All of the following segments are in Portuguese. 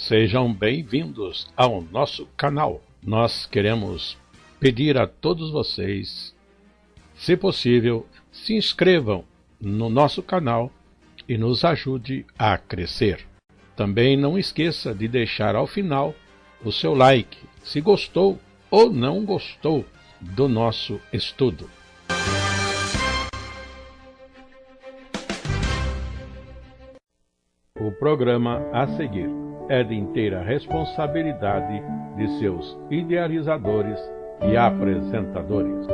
Sejam bem-vindos ao nosso canal. Nós queremos pedir a todos vocês, se possível, se inscrevam no nosso canal e nos ajude a crescer. Também não esqueça de deixar ao final o seu like, se gostou ou não gostou do nosso estudo. O programa a seguir é de inteira responsabilidade de seus idealizadores e apresentadores.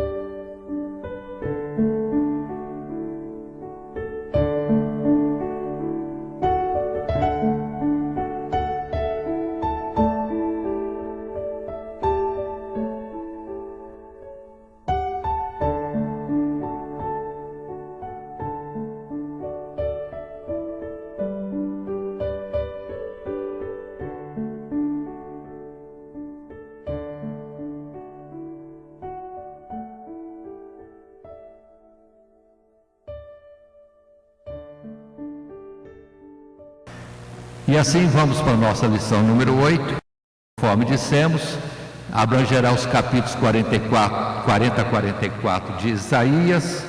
E assim vamos para a nossa lição número 8, conforme dissemos, abrangerá os capítulos 40 a 44 de Isaías,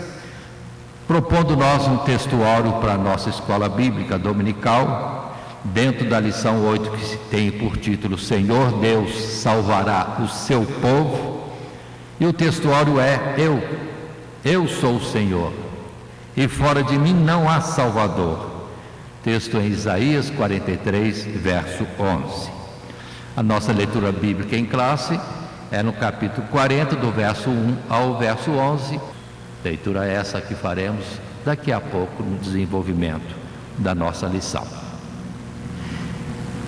propondo nós um textuário para a nossa escola bíblica dominical, dentro da lição 8, que tem por título Senhor Deus salvará o seu povo, e o textuário é Eu sou o Senhor, e fora de mim não há Salvador. Texto em Isaías 43, verso 11. A nossa leitura bíblica em classe é no capítulo 40, do verso 1 ao verso 11. Leitura essa que faremos daqui a pouco no desenvolvimento da nossa lição.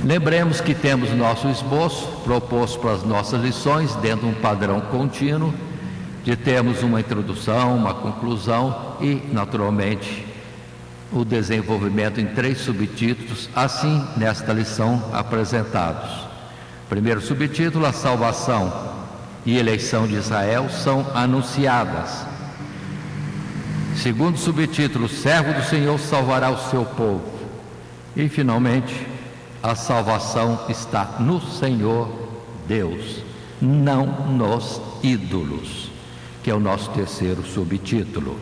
Lembremos que temos nosso esboço proposto para as nossas lições dentro de um padrão contínuo, de termos uma introdução, uma conclusão e, naturalmente, o desenvolvimento em 3 subtítulos, assim nesta lição apresentados. Primeiro subtítulo, a salvação e eleição de Israel são anunciadas. Segundo subtítulo, o servo do Senhor salvará o seu povo. E finalmente, a salvação está no Senhor Deus, não nos ídolos, que é o nosso terceiro subtítulo.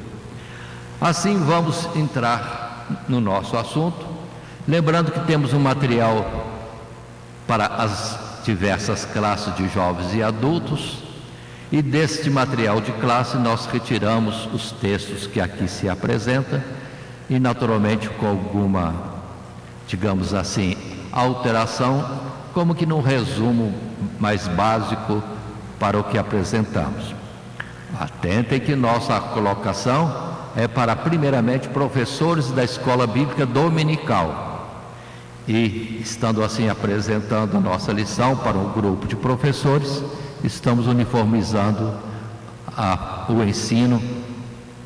Assim vamos entrar no nosso assunto, lembrando que temos um material para as diversas classes de jovens e adultos, e deste material de classe nós retiramos os textos que aqui se apresentam e naturalmente com alguma, digamos assim, alteração, como que num resumo mais básico para o que apresentamos. Atentem que nossa colocação é para, primeiramente, professores da escola bíblica dominical. E, estando assim apresentando a nossa lição para um grupo de professores, estamos uniformizando o ensino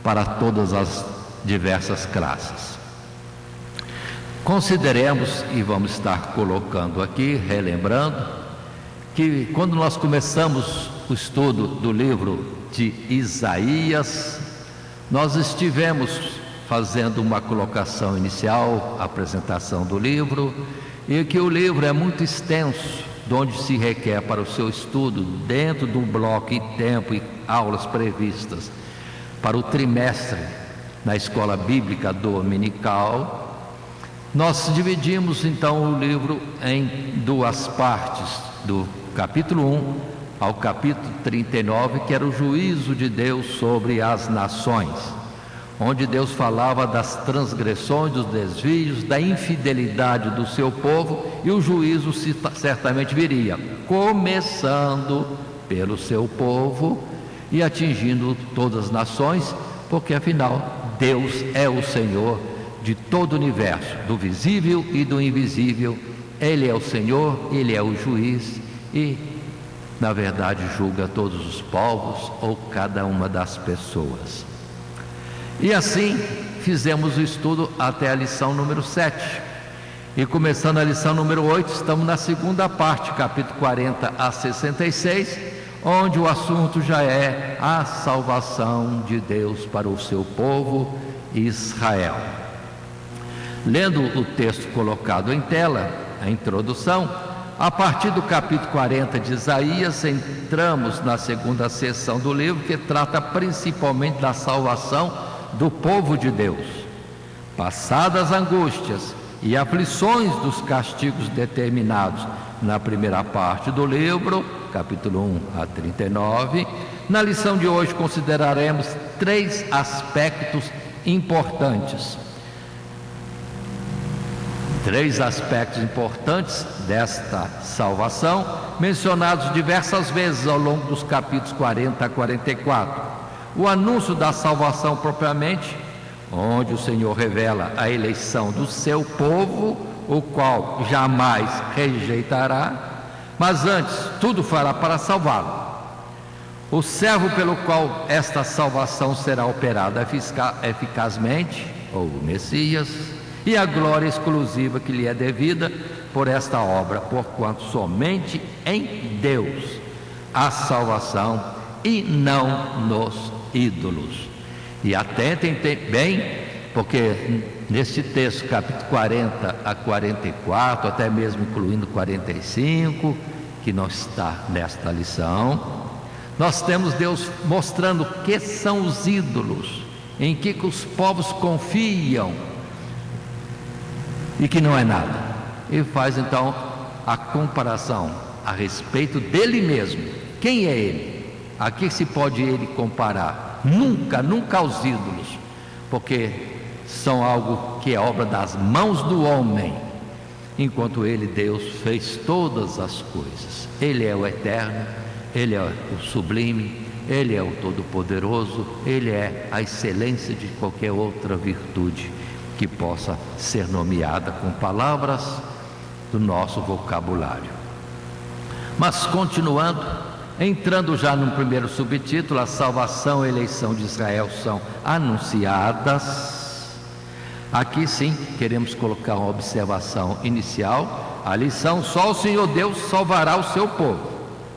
para todas as diversas classes. Consideremos, e vamos estar colocando aqui, relembrando, que quando nós começamos o estudo do livro de Isaías, nós estivemos fazendo uma colocação inicial, apresentação do livro, e que o livro é muito extenso, onde se requer para o seu estudo, dentro do bloco e tempo e aulas previstas para o trimestre na escola bíblica dominical. Nós dividimos então o livro em 2 partes, do capítulo 1 ao capítulo 39, que era o juízo de Deus sobre as nações, onde Deus falava das transgressões, dos desvios, da infidelidade do seu povo, e o juízo certamente viria, começando pelo seu povo e atingindo todas as nações, porque afinal Deus é o Senhor de todo o universo, do visível e do invisível. Ele é o Senhor, Ele é o juiz e, na verdade, julga todos os povos ou cada uma das pessoas. E assim fizemos o estudo até a lição número 7. E começando a lição número 8, estamos na segunda parte, capítulo 40 a 66, onde o assunto já é a salvação de Deus para o seu povo Israel. Lendo o texto colocado em tela, a introdução, a partir do capítulo 40 de Isaías, entramos na segunda seção do livro, que trata principalmente da salvação do povo de Deus. Passadas angústias e aflições dos castigos determinados na primeira parte do livro, capítulo 1 a 39, na lição de hoje consideraremos 3 aspectos importantes. 3 aspectos importantes desta salvação, mencionados diversas vezes ao longo dos capítulos 40 a 44. O anúncio da salvação propriamente, onde o Senhor revela a eleição do seu povo, o qual jamais rejeitará, mas antes tudo fará para salvá-lo. O servo pelo qual esta salvação será operada eficazmente, ou o Messias, e a glória exclusiva que lhe é devida por esta obra, porquanto somente em Deus há salvação e não nos ídolos. E atentem bem, porque neste texto, capítulo 40 a 44, até mesmo incluindo 45, que não está nesta lição, nós temos Deus mostrando o que são os ídolos, em que os povos confiam e que não é nada. E faz então a comparação a respeito dele mesmo. Quem é ele? A que se pode ele comparar? Nunca aos ídolos, porque são algo que é obra das mãos do homem, enquanto ele, Deus, fez todas as coisas. Ele é o eterno, ele é o sublime, ele é o todo-poderoso, ele é a excelência de qualquer outra virtude que possa ser nomeada com palavras do nosso vocabulário. Mas continuando, entrando já no primeiro subtítulo, a salvação e a eleição de Israel são anunciadas. Aqui sim, queremos colocar uma observação inicial. A lição: só o Senhor Deus salvará o seu povo.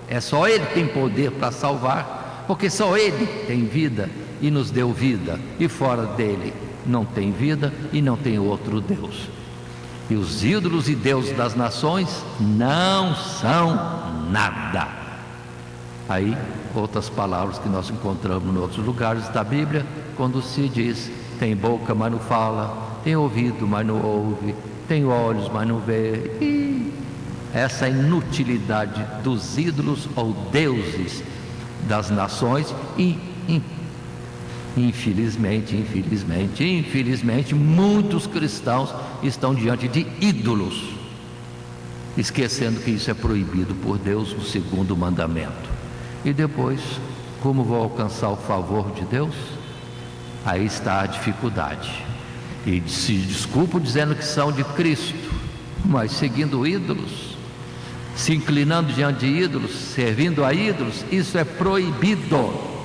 É só Ele que tem poder para salvar, porque só Ele tem vida e nos deu vida, e fora dele não tem vida e não tem outro Deus. E os ídolos e deuses das nações não são nada. Aí, outras palavras que nós encontramos em outros lugares da Bíblia, quando se diz: tem boca, mas não fala, tem ouvido, mas não ouve, tem olhos, mas não vê. E essa inutilidade dos ídolos ou deuses das nações, e infelizmente, muitos cristãos estão diante de ídolos, esquecendo que isso é proibido por Deus no segundo mandamento. E depois, como vou alcançar o favor de Deus? Aí está a dificuldade. E se desculpam dizendo que são de Cristo, mas seguindo ídolos, se inclinando diante de ídolos, servindo a ídolos, isso é proibido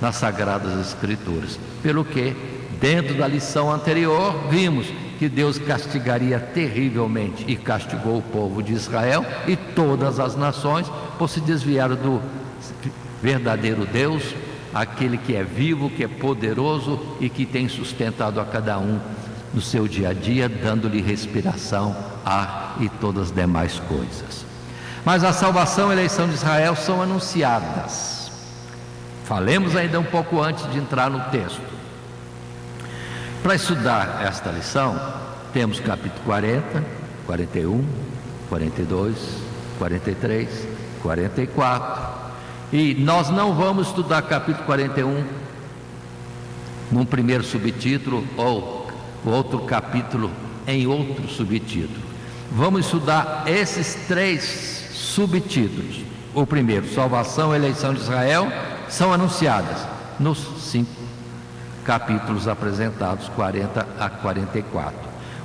nas Sagradas Escrituras. Pelo que, dentro da lição anterior, vimos que Deus castigaria terrivelmente, e castigou o povo de Israel e todas as nações por se desviar do verdadeiro Deus, aquele que é vivo, que é poderoso e que tem sustentado a cada um no seu dia a dia, dando-lhe respiração, ar e todas as demais coisas. Mas a salvação e a eleição de Israel são anunciadas. Falemos ainda um pouco antes de entrar no texto. Para estudar esta lição, temos capítulo 40, 41, 42, 43, 44. E nós não vamos estudar capítulo 41 num primeiro subtítulo ou outro capítulo em outro subtítulo. Vamos estudar esses 3 subtítulos. O primeiro, salvação e eleição de Israel, são anunciadas nos 5 capítulos apresentados, 40 a 44.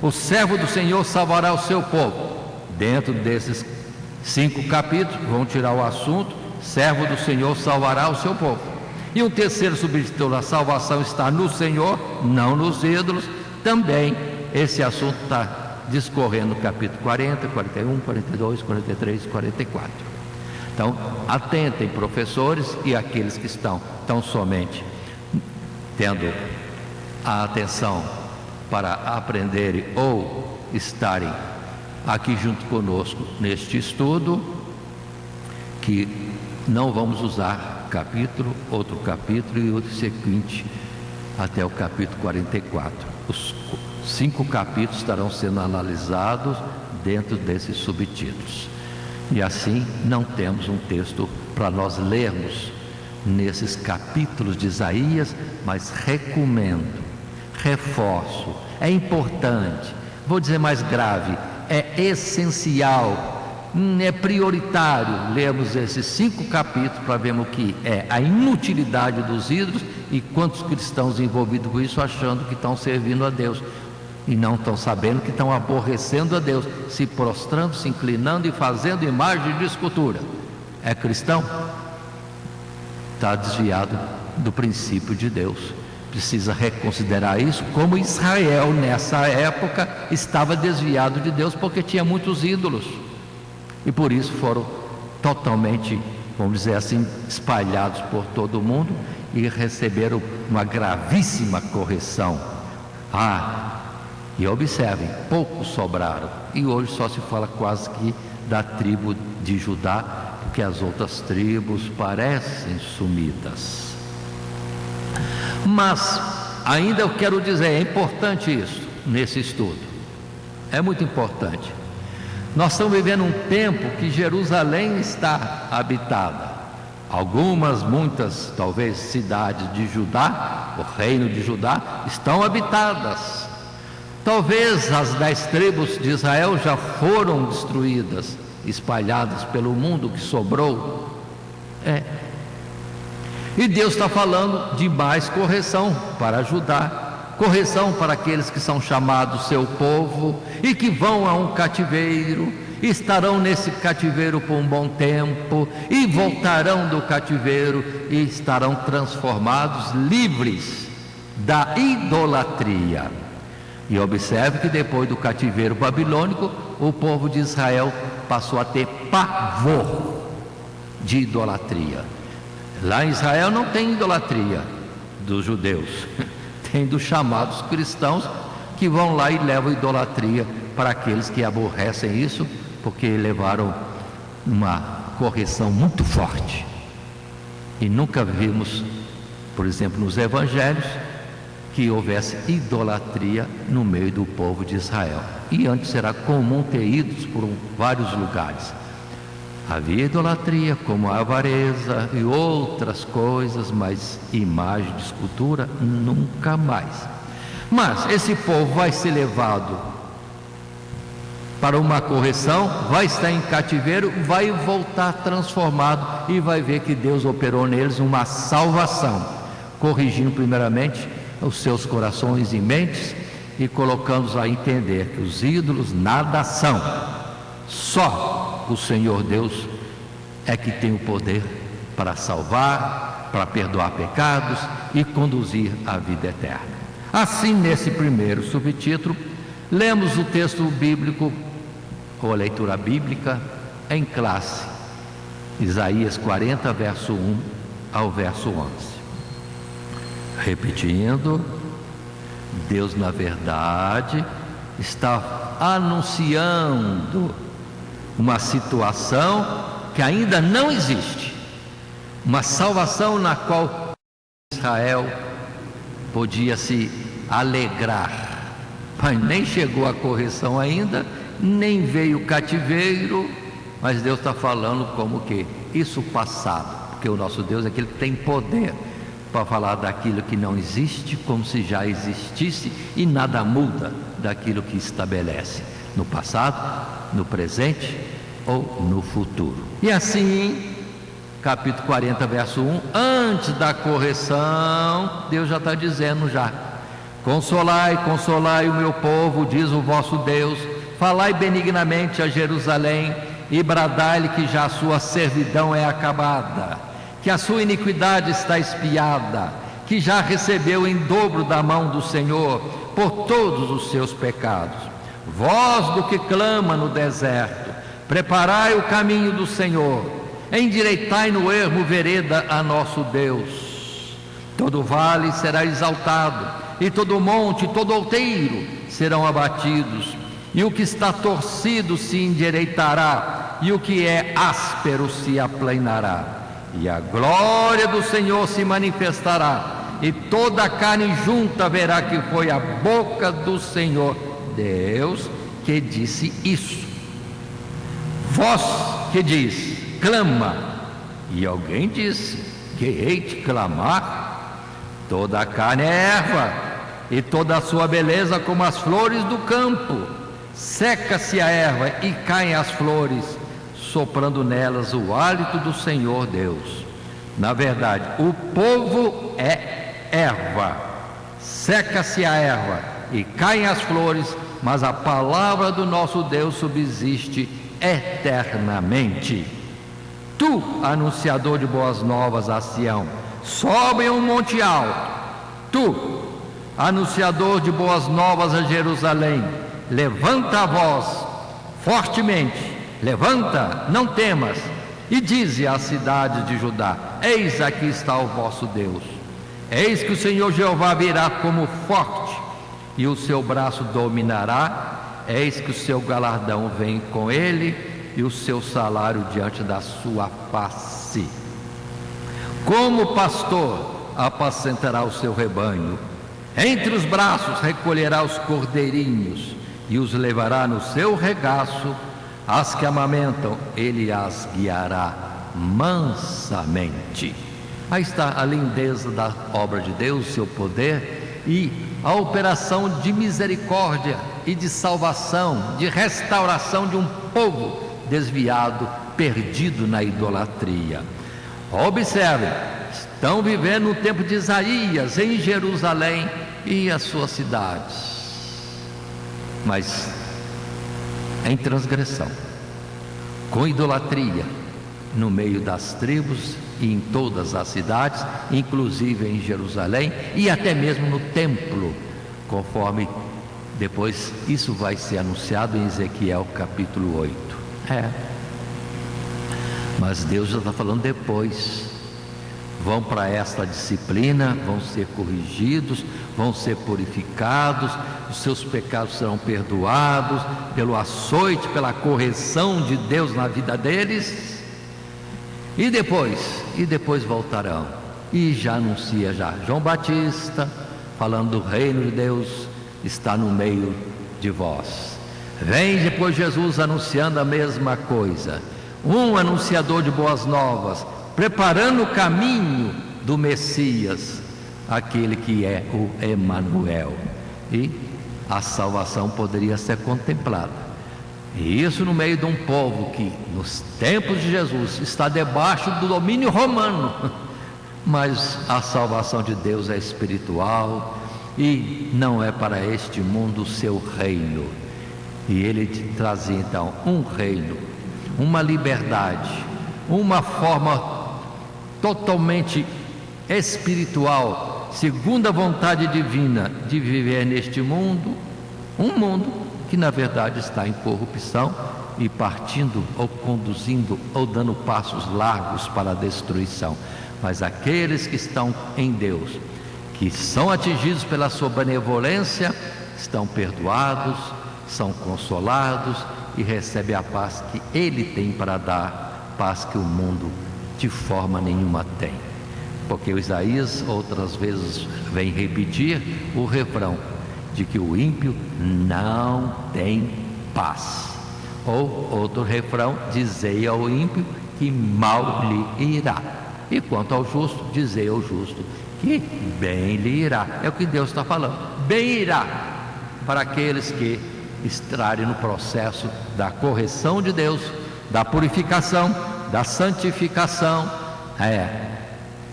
O servo do Senhor salvará o seu povo. Dentro desses 5 capítulos, vão tirar o assunto: servo do Senhor salvará o seu povo. E um terceiro subtítulo: a salvação está no Senhor, não nos ídolos. Também esse assunto está discorrendo no capítulo 40, 41, 42, 43 e 44. Então, atentem, professores, e aqueles que estão tão somente tendo a atenção para aprenderem ou estarem aqui junto conosco neste estudo, que não vamos usar outro capítulo e o seguinte até o capítulo 44. Os 5 capítulos estarão sendo analisados dentro desses subtítulos. E assim não temos um texto para nós lermos nesses capítulos de Isaías, mas recomendo, reforço, é importante, vou dizer mais grave, é essencial, é prioritário lermos esses 5 capítulos para vermos o que é a inutilidade dos ídolos e quantos cristãos envolvidos com isso achando que estão servindo a Deus e não estão sabendo que estão aborrecendo a Deus, se prostrando, se inclinando e fazendo imagem de escultura. É cristão? Está desviado do princípio de Deus. Precisa reconsiderar isso, como Israel nessa época estava desviado de Deus porque tinha muitos ídolos e por isso foram totalmente, vamos dizer assim, espalhados por todo o mundo e receberam uma gravíssima correção. E observem, poucos sobraram e hoje só se fala quase que da tribo de Judá, porque as outras tribos parecem sumidas. Mas ainda eu quero dizer, é importante isso nesse estudo, é muito importante. Nós estamos vivendo um tempo que Jerusalém está habitada. Muitas, talvez, cidades de Judá, o reino de Judá, estão habitadas. Talvez as 10 tribos de Israel já foram destruídas, espalhadas pelo mundo que sobrou. E Deus está falando de mais correção para Judá, correção para aqueles que são chamados seu povo e que vão a um cativeiro, estarão nesse cativeiro por um bom tempo e voltarão do cativeiro e estarão transformados, livres da idolatria. E observe que depois do cativeiro babilônico, o povo de Israel passou a ter pavor de idolatria. Lá em Israel não tem idolatria dos judeus, tem dos chamados cristãos que vão lá e levam idolatria para aqueles que aborrecem isso, porque levaram uma correção muito forte. E nunca vimos, por exemplo, nos evangelhos, que houvesse idolatria no meio do povo de Israel. E antes era comum ter ídolos por vários lugares. Havia idolatria, como a avareza e outras coisas, mas imagem de escultura, nunca mais. Mas esse povo vai ser levado para uma correção, vai estar em cativeiro, vai voltar transformado e vai ver que Deus operou neles uma salvação, corrigindo primeiramente os seus corações e mentes e colocando-os a entender que os ídolos nada são, só o Senhor Deus é que tem o poder para salvar, para perdoar pecados e conduzir à vida eterna. Assim, nesse primeiro subtítulo, lemos o texto bíblico, ou a leitura bíblica, em classe, Isaías 40, verso 1 ao verso 11. Repetindo, Deus na verdade está anunciando uma situação que ainda não existe, uma salvação na qual Israel podia se alegrar, mas nem chegou a correção ainda, nem veio o cativeiro, mas Deus está falando como que isso passado, porque o nosso Deus é aquele que tem poder para falar daquilo que não existe como se já existisse, e nada muda daquilo que estabelece no passado, no presente ou no futuro. E assim, capítulo 40, verso 1, antes da correção, Deus já está dizendo já: consolai, consolai o meu povo, diz o vosso Deus, falai benignamente a Jerusalém e bradai-lhe que já a sua servidão é acabada, que a sua iniquidade está expiada, que já recebeu em dobro da mão do Senhor por todos os seus pecados. Voz do que clama no deserto, preparai o caminho do Senhor, endireitai no ermo vereda a nosso Deus. Todo vale será exaltado, e todo monte, todo outeiro serão abatidos, e o que está torcido se endireitará, e o que é áspero se aplanará. E a glória do Senhor se manifestará, e toda a carne junta verá que foi a boca do Senhor Deus que disse isso. Voz que diz, clama, e alguém disse, que hei de clamar? Toda a carne é erva, e toda a sua beleza como as flores do campo. Seca-se a erva e caem as flores, soprando nelas o hálito do Senhor Deus. Na verdade, o povo é erva, seca-se a erva e caem as flores, mas a palavra do nosso Deus subsiste eternamente. Tu, anunciador de boas novas a Sião, sobe a um monte alto. Tu, anunciador de boas novas a Jerusalém, levanta a voz fortemente, levanta, não temas, e dize à cidade de Judá: eis aqui está o vosso Deus. Eis que o Senhor Jeová virá como forte, e o seu braço dominará. Eis que o seu galardão vem com ele, e o seu salário diante da sua face. Como pastor apacentará o seu rebanho, entre os braços recolherá os cordeirinhos, e os levará no seu regaço. As que amamentam, ele as guiará mansamente. Aí está a lindeza da obra de Deus, seu poder e a operação de misericórdia e de salvação, de restauração de um povo desviado, perdido na idolatria. Observe, estão vivendo no tempo de Isaías em Jerusalém e as suas cidades, mas em transgressão, com idolatria, no meio das tribos e em todas as cidades, inclusive em Jerusalém e até mesmo no templo, conforme depois isso vai ser anunciado em Ezequiel capítulo 8. Mas Deus já está falando depois. Vão para esta disciplina, vão ser corrigidos, vão ser purificados, os seus pecados serão perdoados pelo açoite, pela correção de Deus na vida deles, e depois voltarão. E já anuncia João Batista, falando do reino de Deus está no meio de vós. Vem depois Jesus anunciando a mesma coisa, um anunciador de boas novas, preparando o caminho do Messias, aquele que é o Emanuel, e a salvação poderia ser contemplada. E isso no meio de um povo que nos tempos de Jesus está debaixo do domínio romano, mas a salvação de Deus é espiritual e não é para este mundo o seu reino. E ele trazia então um reino, uma liberdade, uma forma totalmente espiritual, segundo a vontade divina, de viver neste mundo, um mundo que na verdade está em corrupção e partindo ou conduzindo ou dando passos largos para a destruição. Mas aqueles que estão em Deus, que são atingidos pela sua benevolência, estão perdoados, são consolados e recebem a paz que Ele tem para dar, paz que o mundo de forma nenhuma tem. Porque o Isaías outras vezes vem repetir o refrão de que o ímpio não tem paz. Ou outro refrão, dizei ao ímpio que mal lhe irá. E quanto ao justo, dizei ao justo que bem lhe irá. É o que Deus está falando, bem irá para aqueles que estarem no processo da correção de Deus, da purificação, da santificação,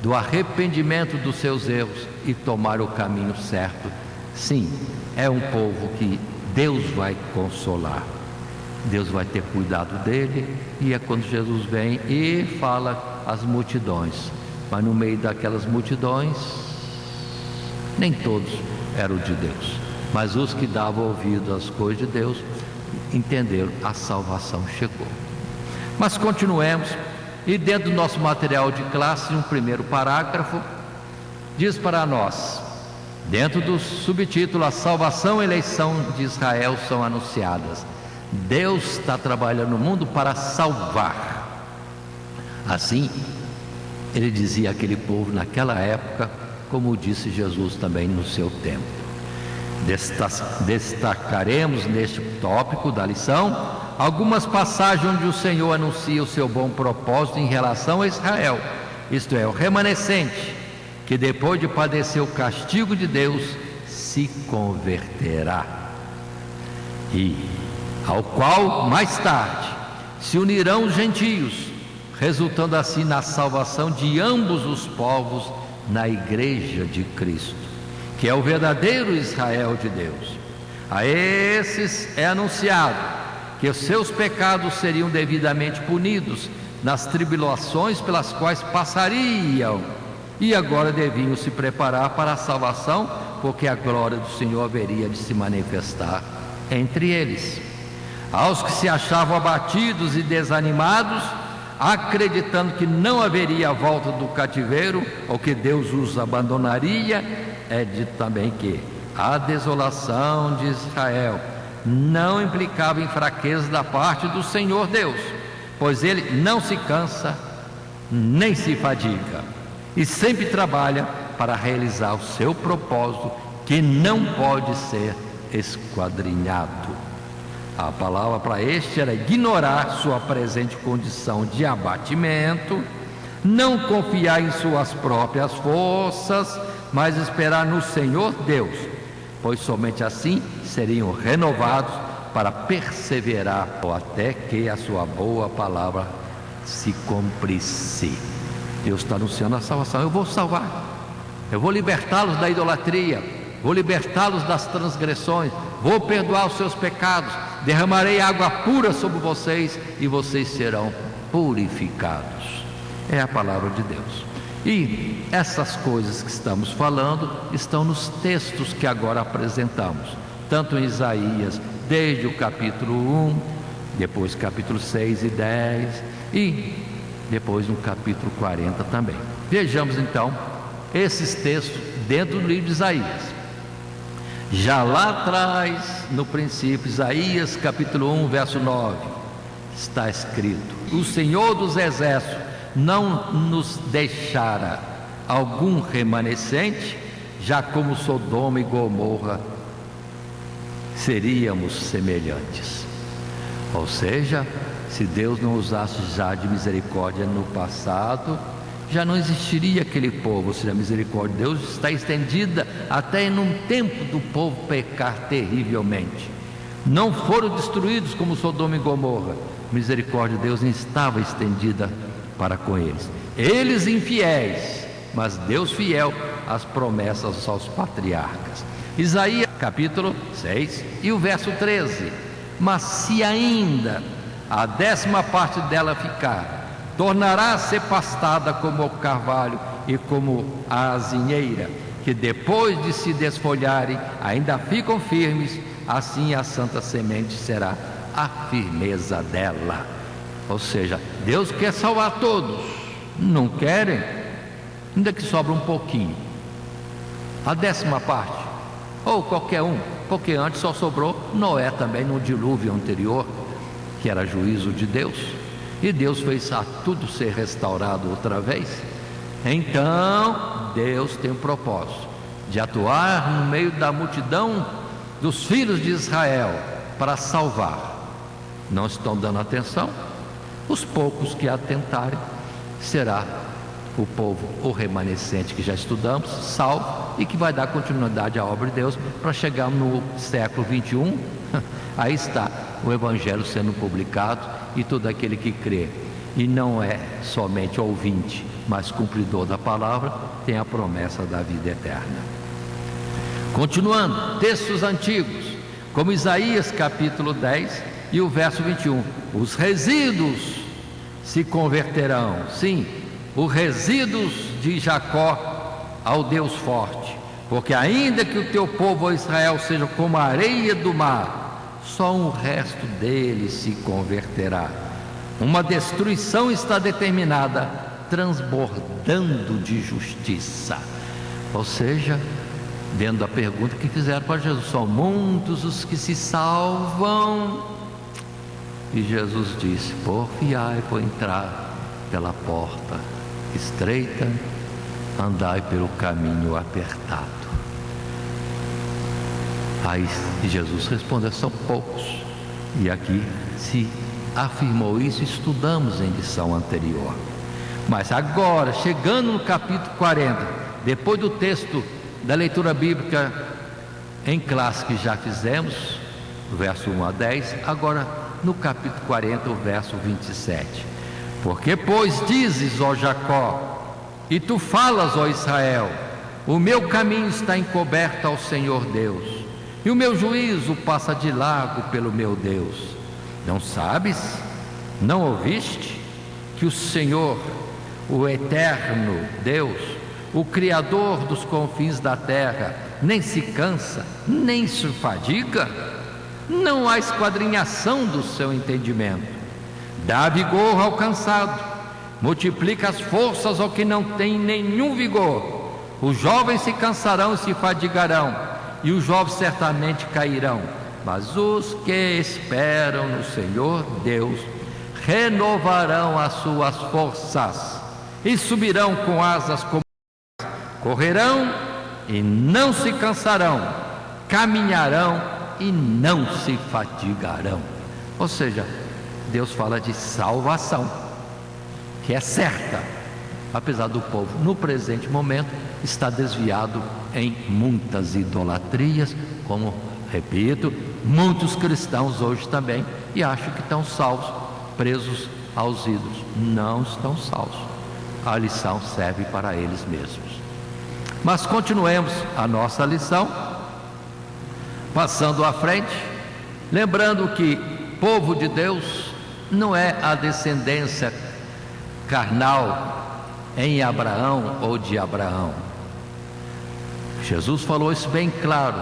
do arrependimento dos seus erros e tomar o caminho certo. Sim, é um povo que Deus vai consolar, Deus vai ter cuidado dele. E é quando Jesus vem e fala às multidões, mas no meio daquelas multidões nem todos eram de Deus, mas os que davam ouvido às coisas de Deus entenderam, a salvação chegou. Mas continuemos, e dentro do nosso material de classe, um primeiro parágrafo diz para nós: Dentro do subtítulo, a salvação e a eleição de Israel são anunciadas. Deus está trabalhando no mundo para salvar. Assim, ele dizia àquele povo naquela época, como disse Jesus também no seu tempo. Destacaremos neste tópico da lição algumas passagens onde o Senhor anuncia o seu bom propósito em relação a Israel, isto é, o remanescente, que depois de padecer o castigo de Deus, se converterá, e ao qual mais tarde se unirão os gentios, resultando assim na salvação de ambos os povos na igreja de Cristo, que é o verdadeiro Israel de Deus. A esses é anunciado que os seus pecados seriam devidamente punidos nas tribulações pelas quais passariam, e agora deviam se preparar para a salvação, porque a glória do Senhor haveria de se manifestar entre eles. Aos que se achavam abatidos e desanimados, acreditando que não haveria a volta do cativeiro, ou que Deus os abandonaria, é dito também que a desolação de Israel não implicava em fraqueza da parte do Senhor Deus, pois ele não se cansa nem se fadiga, e sempre trabalha para realizar o seu propósito, que não pode ser esquadrinhado. A palavra para este era ignorar sua presente condição de abatimento, não confiar em suas próprias forças, mas esperar no Senhor Deus, pois somente assim seriam renovados para perseverar até que a sua boa palavra se cumprisse. Deus está anunciando a salvação. Eu vou salvar, eu vou libertá-los da idolatria, vou libertá-los das transgressões, vou perdoar os seus pecados, derramarei água pura sobre vocês e vocês serão purificados. É a palavra de Deus. E essas coisas que estamos falando estão nos textos que agora apresentamos, tanto em Isaías, desde o capítulo 1, depois capítulo 6 e 10, e depois no capítulo 40 também. Vejamos então esses textos dentro do livro de Isaías. Já lá atrás, no princípio, Isaías capítulo 1, verso 9, está escrito: o Senhor dos exércitos não nos deixara algum remanescente, já como Sodoma e Gomorra seríamos semelhantes. Ou seja, se Deus não usasse já de misericórdia no passado, já não existiria aquele povo. Ou seja, a misericórdia de Deus está estendida até num tempo do povo pecar terrivelmente. Não foram destruídos como Sodoma e Gomorra. A misericórdia de Deus não estava estendida para com eles. Eles infiéis, mas Deus fiel às promessas aos patriarcas. Isaías capítulo 6 e o verso 13: mas se ainda a 10ª parte dela ficar, tornará a ser pastada como o carvalho e como a azinheira, que depois de se desfolharem ainda ficam firmes, assim a santa semente será a firmeza dela. Ou seja, Deus quer salvar todos, não querem, ainda que sobra um pouquinho, a 10ª parte, ou qualquer um, porque antes só sobrou Noé também no dilúvio anterior, que era juízo de Deus, e Deus fez a tudo ser restaurado outra vez. Então Deus tem um propósito de atuar no meio da multidão dos filhos de Israel para salvar. Não estão dando atenção. Os poucos que atentarem, será o povo, o remanescente que já estudamos, salvo, e que vai dar continuidade à obra de Deus para chegar no século 21. Aí está o Evangelho sendo publicado, e todo aquele que crê e não é somente ouvinte, mas cumpridor da palavra, tem a promessa da vida eterna. Continuando, textos antigos, como Isaías capítulo 10 e o verso 21: os resíduos se converterão, sim, os resíduos de Jacó ao Deus forte, porque ainda que o teu povo Israel seja como a areia do mar, só um resto dele se converterá. Uma destruição está determinada, transbordando de justiça. Ou seja, vendo a pergunta que fizeram para Jesus: são muitos os que se salvam. E Jesus disse: porfiai por entrar pela porta estreita, andai pelo caminho apertado. Aí Jesus respondeu: são poucos. E aqui se afirmou isso, estudamos em lição anterior. Mas agora, chegando no capítulo 40, depois do texto da leitura bíblica em classe que já fizemos, verso 1 a 10, agora no capítulo 40, o verso 27. Porque, pois, dizes, ó Jacó, e tu falas, ó Israel, o meu caminho está encoberto ao Senhor Deus, e o meu juízo passa de largo pelo meu Deus. Não sabes? Não ouviste? Que o Senhor, o eterno Deus, o Criador dos confins da terra, nem se cansa, nem se fadiga? Não há esquadrinhação do seu entendimento. Dá vigor ao cansado, multiplica as forças ao que não tem nenhum vigor. Os jovens se cansarão e se fadigarão, e os jovens certamente cairão. Mas os que esperam no Senhor Deus renovarão as suas forças e subirão com asas como correrão e não se cansarão, caminharão e não se fatigarão. Ou seja, Deus fala de salvação, que é certa, apesar do povo no presente momento estar desviado em muitas idolatrias, como, repito, muitos cristãos hoje também, e acham que estão salvos, presos aos ídolos. Não estão salvos. A lição serve para eles mesmos. Mas continuemos a nossa lição, passando à frente, lembrando que povo de Deus não é a descendência carnal em Abraão ou de Abraão. Jesus falou isso bem claro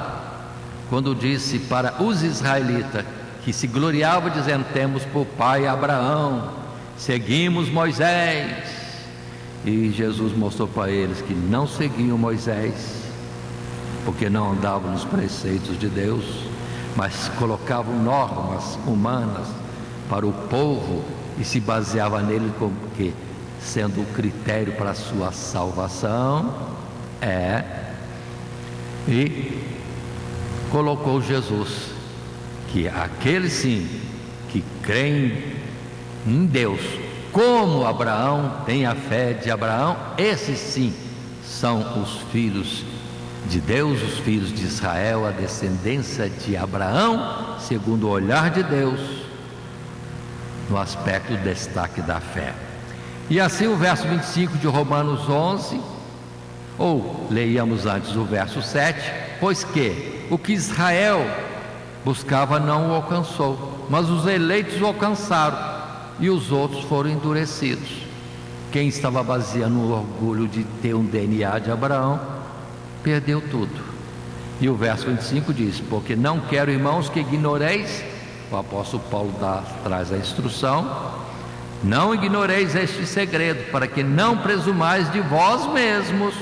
quando disse para os israelitas que se gloriavam dizendo: temos por pai Abraão, seguimos Moisés. E Jesus mostrou para eles que não seguiam Moisés, porque não andavam nos preceitos de Deus, mas colocavam normas humanas para o povo e se baseava nele como que sendo o critério para a sua salvação. E colocou Jesus, que aqueles sim que creem em Deus, como Abraão tem a fé de Abraão, esses sim são os filhos de Deus, os filhos de Israel, a descendência de Abraão, segundo o olhar de Deus, no aspecto do destaque da fé. E assim o verso 25 de Romanos 11, ou leiamos antes o verso 7, pois que o que Israel buscava não o alcançou, mas os eleitos o alcançaram, e os outros foram endurecidos. Quem estava baseando no orgulho de ter um DNA de Abraão, perdeu tudo. E o verso 25 diz: porque não quero, irmãos, que ignoreis, o apóstolo Paulo traz a instrução, não ignoreis este segredo, para que não presumais de vós mesmos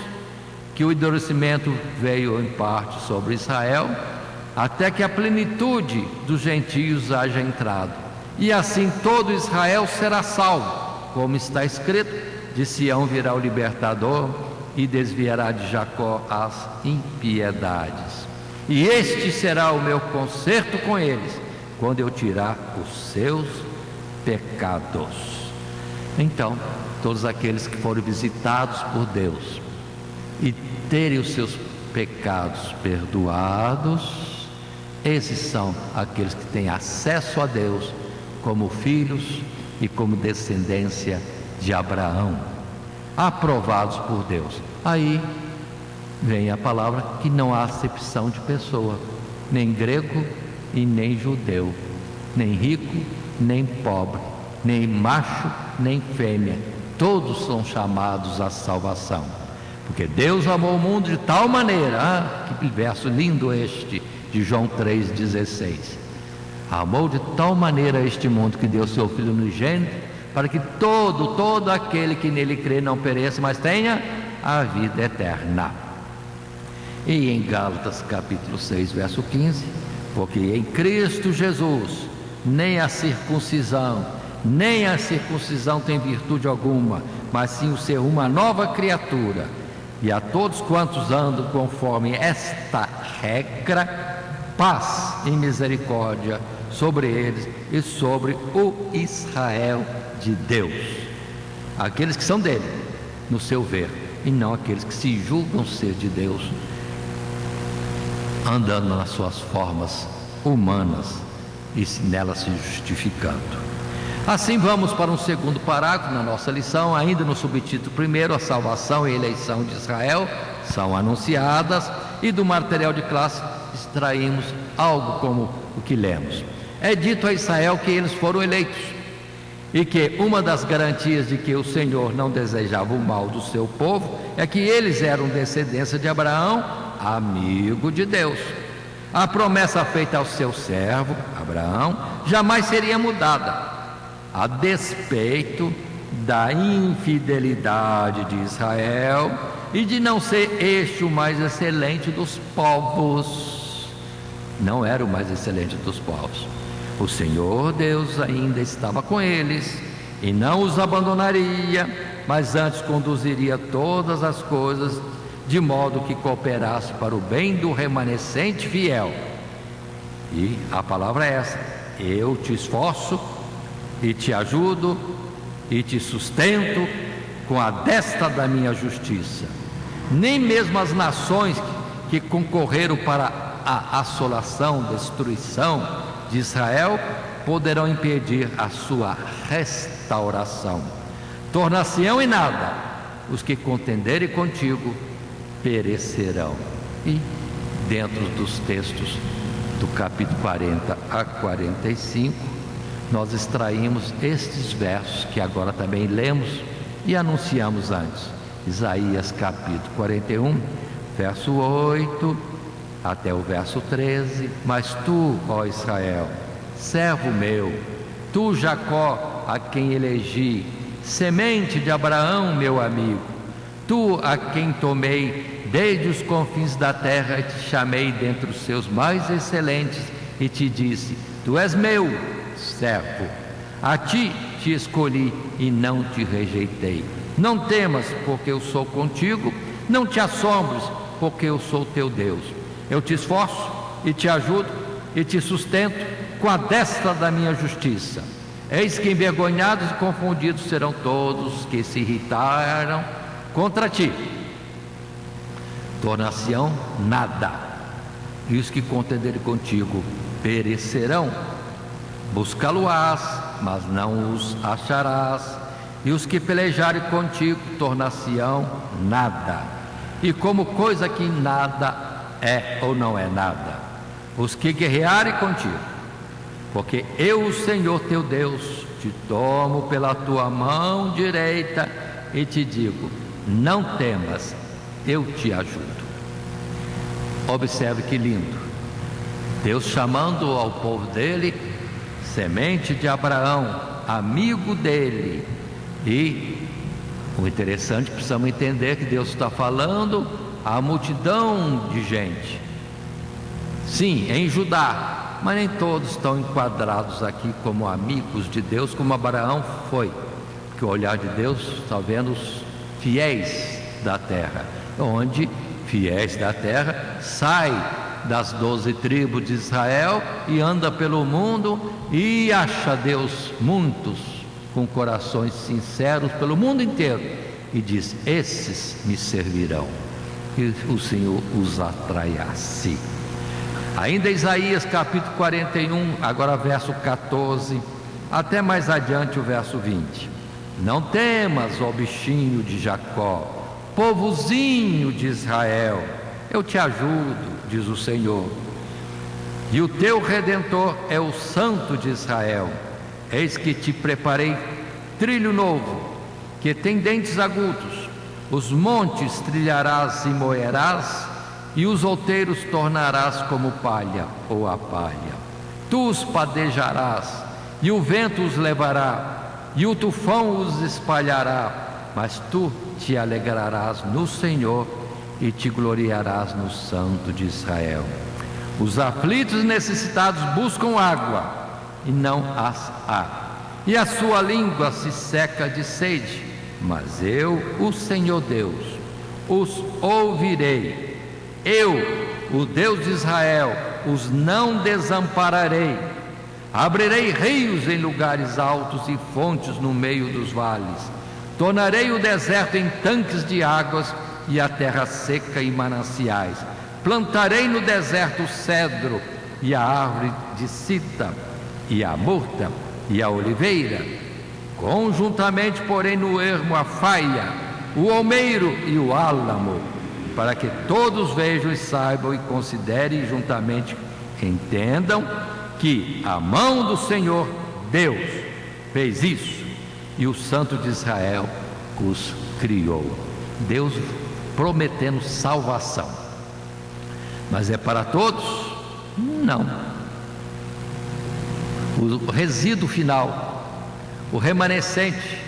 que o endurecimento veio em parte sobre Israel, até que a plenitude dos gentios haja entrado. E assim todo Israel será salvo, como está escrito: de Sião virá o libertador, e desviará de Jacó as impiedades. E este será o meu concerto com eles, quando eu tirar os seus pecados. Então, todos aqueles que foram visitados por Deus e terem os seus pecados perdoados, esses são aqueles que têm acesso a Deus como filhos e como descendência de Abraão, aprovados por Deus. Aí vem a palavra que não há acepção de pessoa, nem grego e nem judeu, nem rico, nem pobre, nem macho, nem fêmea, todos são chamados à salvação, porque Deus amou o mundo de tal maneira, que verso lindo este, de João 3,16, amou de tal maneira este mundo que deu seu Filho unigênito, para que todo aquele que nele crê não pereça, mas tenha a vida eterna. E em Gálatas capítulo 6, verso 15, porque em Cristo Jesus nem a circuncisão tem virtude alguma, mas sim o ser uma nova criatura. E a todos quantos andam conforme esta regra, paz e misericórdia sobre eles e sobre o Israel de Deus. Aqueles que são dele, no seu ver, e não aqueles que se julgam ser de Deus, andando nas suas formas humanas e nelas se justificando. Assim vamos para um segundo parágrafo na nossa lição, ainda no subtítulo primeiro, a salvação e a eleição de Israel são anunciadas, e do material de classe extraímos algo como o que lemos. É dito a Israel que eles foram eleitos, e que uma das garantias de que o Senhor não desejava o mal do seu povo é que eles eram descendência de Abraão, amigo de Deus. A promessa feita ao seu servo, Abraão, jamais seria mudada, a despeito da infidelidade de Israel e de não ser este o mais excelente dos povos. Não era o mais excelente dos povos. O Senhor Deus ainda estava com eles e não os abandonaria, mas antes conduziria todas as coisas de modo que cooperasse para o bem do remanescente fiel. E a palavra é essa: eu te esforço e te ajudo e te sustento com a destra da minha justiça. Nem mesmo as nações que concorreram para a assolação, destruição de Israel poderão impedir a sua restauração. Tornar-se-ão em nada os que contenderem contigo perecerão. E dentro dos textos do capítulo 40 a 45 nós extraímos estes versos que agora também lemos e anunciamos antes. Isaías capítulo 41, verso 8 até o verso 13. Mas tu, ó Israel, servo meu, tu, Jacó, a quem elegi, semente de Abraão, meu amigo, tu, a quem tomei desde os confins da terra e te chamei dentre os seus mais excelentes e te disse: tu és meu servo, a ti te escolhi e não te rejeitei. Não temas, porque eu sou contigo, não te assombres, porque eu sou teu Deus. Eu te esforço e te ajudo e te sustento com a destra da minha justiça. Eis que envergonhados e confundidos serão todos que se irritaram contra ti. Tornar-se-ão nada, e os que contenderem contigo perecerão. Buscá-lo-ás, mas não os acharás, e os que pelejarem contigo tornar-se-ão nada, e como coisa que nada é ou não é nada, os que guerrearem contigo, porque eu, o Senhor teu Deus, te tomo pela tua mão direita e te digo: não temas, eu te ajudo. Observe que lindo, Deus chamando ao povo dele, semente de Abraão, amigo dele. E o interessante, precisamos entender que Deus está falando a multidão de gente, sim, em Judá, mas nem todos estão enquadrados aqui como amigos de Deus, como Abraão foi, porque o olhar de Deus está vendo os fiéis da terra, onde fiéis da terra sai das 12 tribos de Israel e anda pelo mundo e acha Deus muitos com corações sinceros pelo mundo inteiro e diz: esses me servirão, e o Senhor os atrai a si. Ainda Isaías capítulo 41, agora verso 14, até mais adiante o verso 20. Não temas, ó bichinho de Jacó, povozinho de Israel, eu te ajudo, diz o Senhor, e o teu Redentor é o Santo de Israel. Eis que te preparei trilho novo, que tem dentes agudos. Os montes trilharás e moerás, e os outeiros tornarás como palha ou a palha. Tu os padejarás, e o vento os levará, e o tufão os espalhará, mas tu te alegrarás no Senhor e te gloriarás no Santo de Israel. Os aflitos e necessitados buscam água, e não as há, e a sua língua se seca de sede. Mas eu, o Senhor Deus, os ouvirei. Eu, o Deus de Israel, os não desampararei. Abrirei rios em lugares altos e fontes no meio dos vales. Tornarei o deserto em tanques de águas e a terra seca em mananciais. Plantarei no deserto o cedro e a árvore de sita, e a murta e a oliveira. Conjuntamente, porém, no ermo a faia, o almeiro e o álamo, para que todos vejam e saibam e considerem e juntamente entendam que a mão do Senhor Deus fez isso, e o Santo de Israel os criou. Deus prometendo salvação. Mas é para todos? Não. O resíduo final, o remanescente,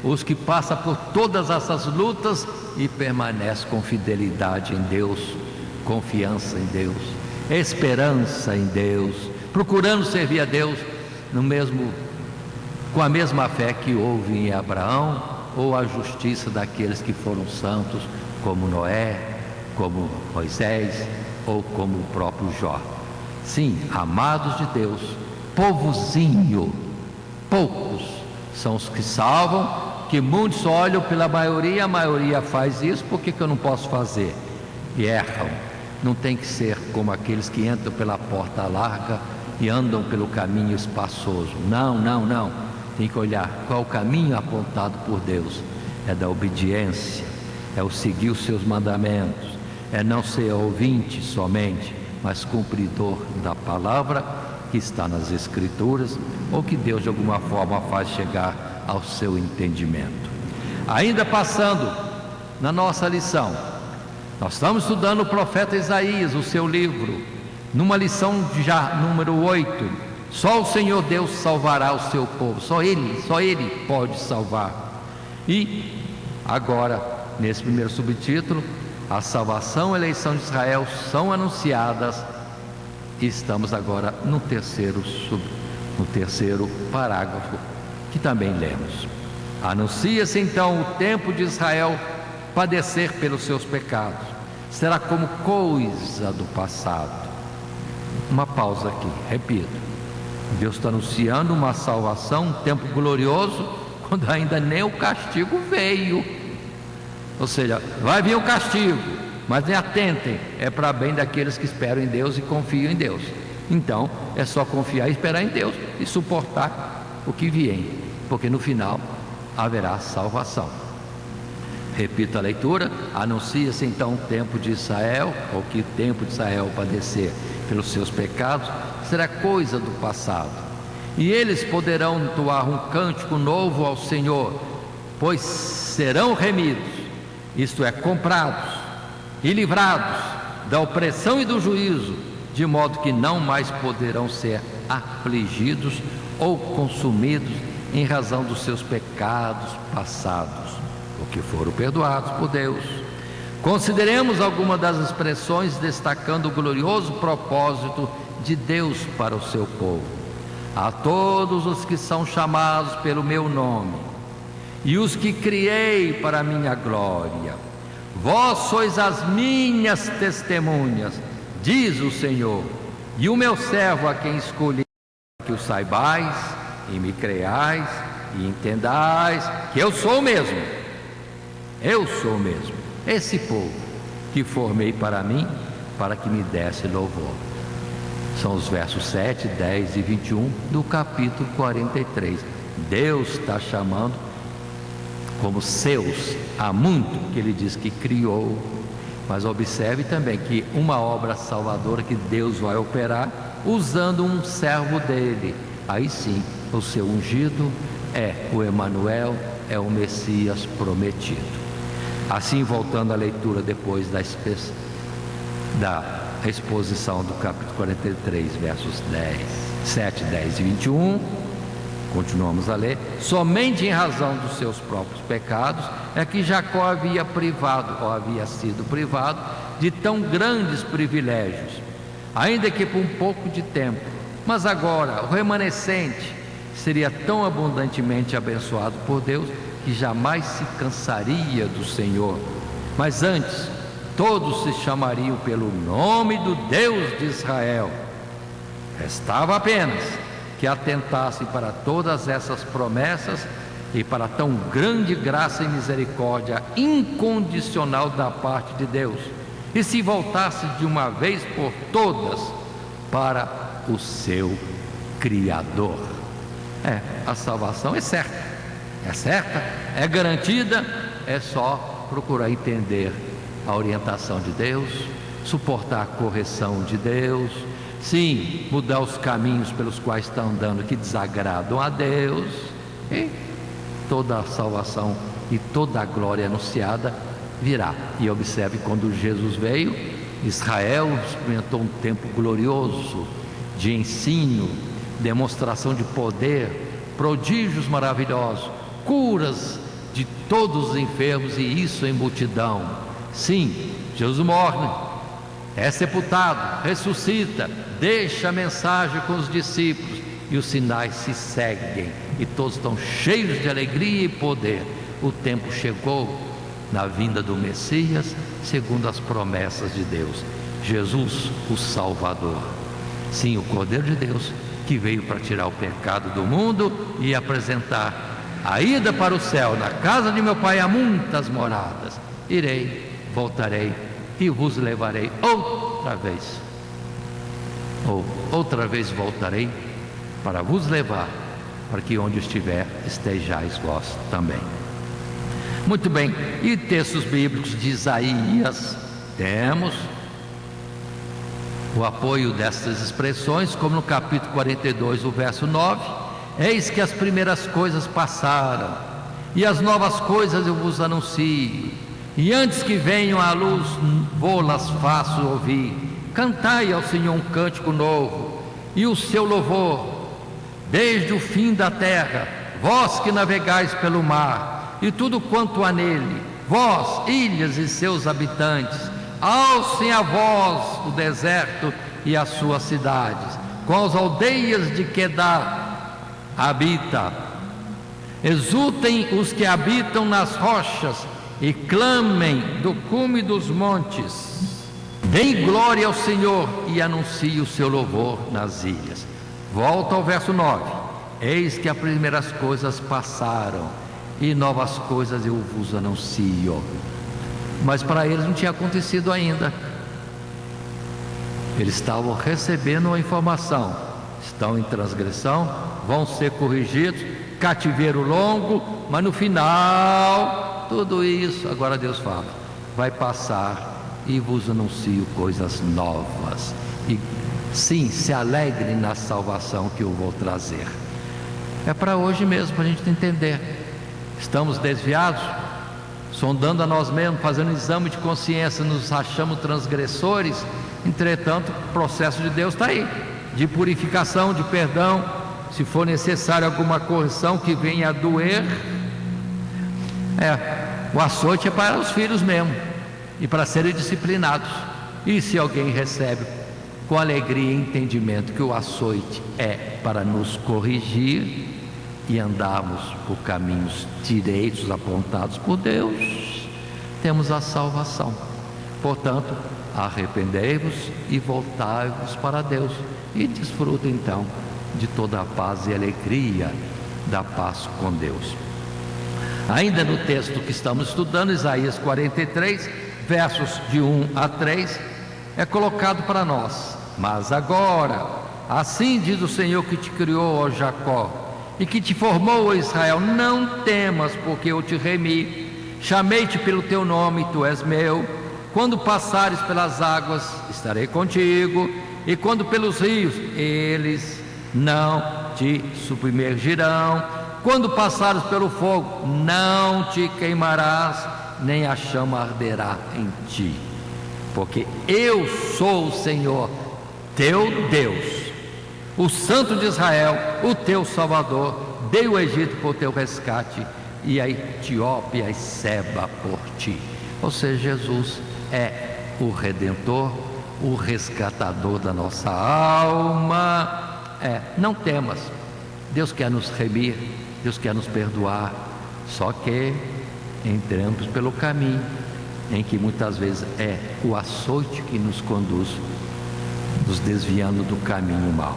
os que passam por todas essas lutas e permanecem com fidelidade em Deus, confiança em Deus, esperança em Deus, procurando servir a Deus com a mesma fé que houve em Abraão, ou a justiça daqueles que foram santos, como Noé, como Moisés, ou como o próprio Jó. Sim, amados de Deus, povozinho, poucos são os que salvam, que muitos olham pela maioria, a maioria faz isso, por que eu não posso fazer? E erram. Não tem que ser como aqueles que entram pela porta larga e andam pelo caminho espaçoso. Não. Tem que olhar qual o caminho apontado por Deus. É da obediência, é o seguir os seus mandamentos, é não ser ouvinte somente, mas cumpridor da palavra que está nas Escrituras, ou que Deus de alguma forma faz chegar ao seu entendimento. Ainda passando na nossa lição, nós estamos estudando o profeta Isaías, o seu livro, numa lição já número 8. Só o Senhor Deus salvará o seu povo, só Ele pode salvar. E agora, nesse primeiro subtítulo, a salvação e a eleição de Israel são anunciadas. E estamos agora no terceiro parágrafo, que também lemos. Anuncia-se então o tempo de Israel padecer pelos seus pecados. Será como coisa do passado. Uma pausa aqui, repito. Deus está anunciando uma salvação, um tempo glorioso, quando ainda nem o castigo veio. Ou seja, vai vir o castigo, mas atentem, é para bem daqueles que esperam em Deus e confiam em Deus. Então, é só confiar e esperar em Deus e suportar o que vier, porque no final haverá salvação. Repito a leitura: anuncia-se então o tempo de Israel, ou que o tempo de Israel padecer pelos seus pecados, será coisa do passado. E eles poderão entoar um cântico novo ao Senhor, pois serão remidos, isto é, comprados e livrados da opressão e do juízo, de modo que não mais poderão ser afligidos ou consumidos em razão dos seus pecados passados, porque foram perdoados por Deus. Consideremos algumas das expressões destacando o glorioso propósito de Deus para o seu povo. A todos os que são chamados pelo meu nome, e os que criei para a minha glória, vós sois as minhas testemunhas, diz o Senhor, e o meu servo a quem escolhi, que o saibais e me creiais e entendais que eu sou mesmo, esse povo que formei para mim, para que me desse louvor. São os versos 7, 10 e 21 do capítulo 43. Deus está chamando como seus, há muito que Ele diz que criou, mas observe também que uma obra salvadora que Deus vai operar usando um servo dele. Aí sim, o seu ungido é o Emanuel, é o Messias prometido. Assim, voltando à leitura depois da exposição do capítulo 43, versos 7, 10 e 21, Continuamos a ler. Somente em razão dos seus próprios pecados é que Jacó havia sido privado de tão grandes privilégios, ainda que por um pouco de tempo. Mas agora o remanescente seria tão abundantemente abençoado por Deus que jamais se cansaria do Senhor. Mas antes, todos se chamariam pelo nome do Deus de Israel. Restava apenas que atentassem para todas essas promessas e para tão grande graça e misericórdia incondicional da parte de Deus, e se voltasse de uma vez por todas para o seu Criador. A salvação é certa, é garantida, é só procurar entender a orientação de Deus, suportar a correção de Deus, sim, mudar os caminhos pelos quais está andando que desagradam a Deus, e toda a salvação e toda a glória anunciada virá. E observe, quando Jesus veio, Israel experimentou um tempo glorioso de ensino, demonstração de poder, prodígios maravilhosos, curas de todos os enfermos, e isso em multidão. Sim, Jesus morre, é sepultado, ressuscita, deixa a mensagem com os discípulos, e os sinais se seguem, e todos estão cheios de alegria e poder. O tempo chegou na vinda do Messias, segundo as promessas de Deus. Jesus, o Salvador, sim, o Cordeiro de Deus, que veio para tirar o pecado do mundo e apresentar a ida para o céu. Na casa de meu Pai há muitas moradas. Irei, voltarei e vos levarei outra vez. Outra vez voltarei para vos levar, para que onde estiver estejais vós também. Muito bem, e textos bíblicos de Isaías, temos o apoio dessas expressões, como no capítulo 42, o verso 9: eis que as primeiras coisas passaram, e as novas coisas eu vos anuncio, e antes que venham à luz, vou-las faço ouvir. Cantai ao Senhor um cântico novo, e o seu louvor desde o fim da terra, vós que navegais pelo mar, e tudo quanto há nele, vós, ilhas e seus habitantes. Alcem a voz o deserto e as suas cidades, com as aldeias de Quedar habita. Exultem os que habitam nas rochas, e clamem do cume dos montes. Deem glória ao Senhor e anuncie o seu louvor nas ilhas. Volta ao verso 9: eis que as primeiras coisas passaram, e novas coisas eu vos anuncio. Mas para eles não tinha acontecido ainda. Eles estavam recebendo a informação, estão em transgressão, vão ser corrigidos, cativeiro longo, mas no final, tudo isso, agora Deus fala, vai passar, e vos anuncio coisas novas. E sim, se alegrem na salvação que eu vou trazer. É para hoje mesmo, para a gente entender. Estamos desviados, sondando a nós mesmos, fazendo exame de consciência, nos achamos transgressores. Entretanto, o processo de Deus está aí, de purificação, de perdão. Se for necessário alguma correção que venha a doer, o açoite é para os filhos mesmo, e para serem disciplinados. E se alguém recebe com alegria e entendimento que o açoite é para nos corrigir e andarmos por caminhos direitos apontados por Deus, temos a salvação. Portanto, arrependei-vos e voltai-vos para Deus, e desfrutem então de toda a paz e alegria da paz com Deus. Ainda no texto que estamos estudando, Isaías 43, versos de 1 a 3, é colocado para nós: mas agora, assim diz o Senhor que te criou, ó Jacó, e que te formou, ó Israel, não temas, porque eu te remi, chamei-te pelo teu nome, tu és meu. Quando passares pelas águas, estarei contigo, e quando pelos rios, eles não te submergirão. Quando passares pelo fogo, não te queimarás, nem a chama arderá em ti, porque eu sou o Senhor teu Deus, o Santo de Israel, o teu Salvador. dei o Egito por teu resgate, e a Etiópia e Seba por ti. Ou seja, Jesus é o Redentor, o resgatador da nossa alma. Não temas, Deus quer nos remir, Deus quer nos perdoar, só que entramos pelo caminho em que muitas vezes é o açoite que nos conduz, nos desviando do caminho mau.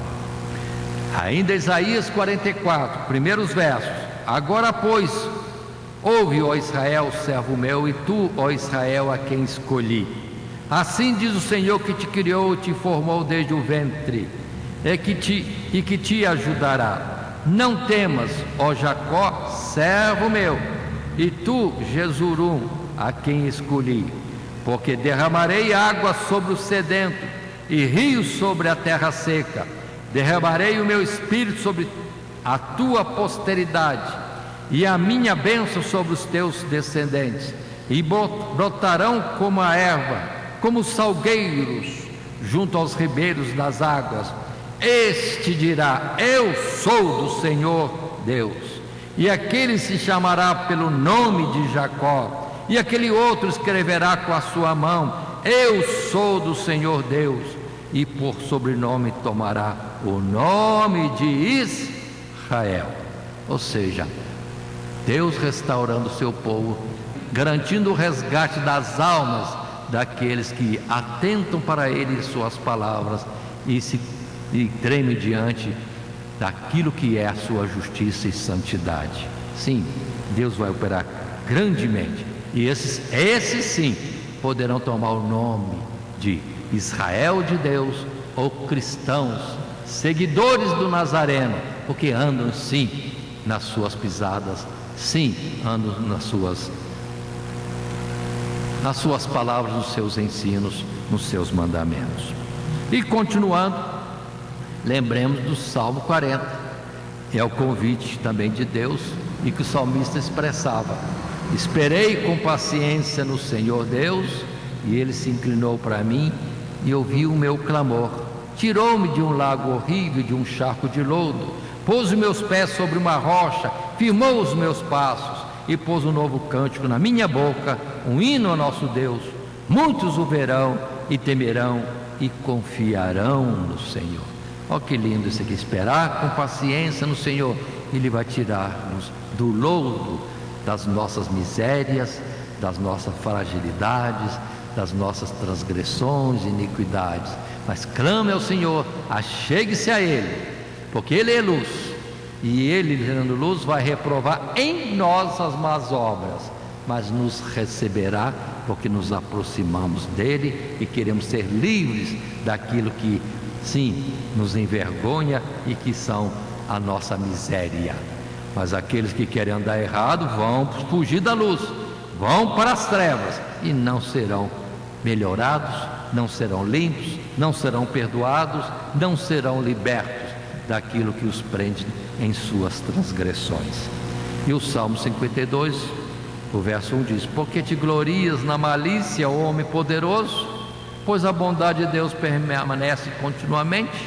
Ainda Isaías 44, primeiros versos: agora pois, ouve, ó Israel, servo meu, e tu, ó Israel, a quem escolhi. Assim diz o Senhor que te criou e te formou desde o ventre, e que te ajudará. Não temas, ó Jacó, servo meu, e tu, Jesurum, a quem escolhi, porque derramarei água sobre o sedento e rios sobre a terra seca. Derramarei o meu espírito sobre a tua posteridade e a minha bênção sobre os teus descendentes, e brotarão como a erva, como os salgueiros junto aos ribeiros das águas. Este dirá: eu sou do Senhor Deus. E aquele se chamará pelo nome de Jacó, e aquele outro escreverá com a sua mão: eu sou do Senhor Deus. E por sobrenome tomará o nome de Israel. Ou seja, Deus restaurando o seu povo, garantindo o resgate das almas daqueles que atentam para Ele e suas palavras e tremem diante daquilo que é a sua justiça e santidade. Sim, Deus vai operar grandemente, e esses sim poderão tomar o nome de Israel de Deus, ou cristãos, seguidores do Nazareno, porque andam sim nas suas pisadas, sim, andam nas suas palavras, nos seus ensinos, nos seus mandamentos. E continuando, lembremos do Salmo 40, é o convite também de Deus, e que o salmista expressava: esperei com paciência no Senhor Deus, e Ele se inclinou para mim e ouviu o meu clamor. Tirou-me de um lago horrível, de um charco de lodo, pôs os meus pés sobre uma rocha, firmou os meus passos, e pôs um novo cântico na minha boca, um hino ao nosso Deus. Muitos o verão e temerão e confiarão no Senhor. Olha que lindo isso aqui: esperar com paciência no Senhor. Ele vai tirar-nos do lodo das nossas misérias, das nossas fragilidades, das nossas transgressões e iniquidades. Mas clame ao Senhor, achegue-se a Ele, porque Ele é luz, e Ele, gerando luz, vai reprovar em nós as más obras, mas nos receberá, porque nos aproximamos dEle e queremos ser livres daquilo que, sim, nos envergonha e que são a nossa miséria. Mas aqueles que querem andar errado vão fugir da luz, vão para as trevas, e não serão melhorados, não serão limpos, não serão perdoados, não serão libertos daquilo que os prende em suas transgressões. E o Salmo 52, o verso 1 diz: porque te glorias na malícia, ó homem poderoso, pois a bondade de Deus permanece continuamente.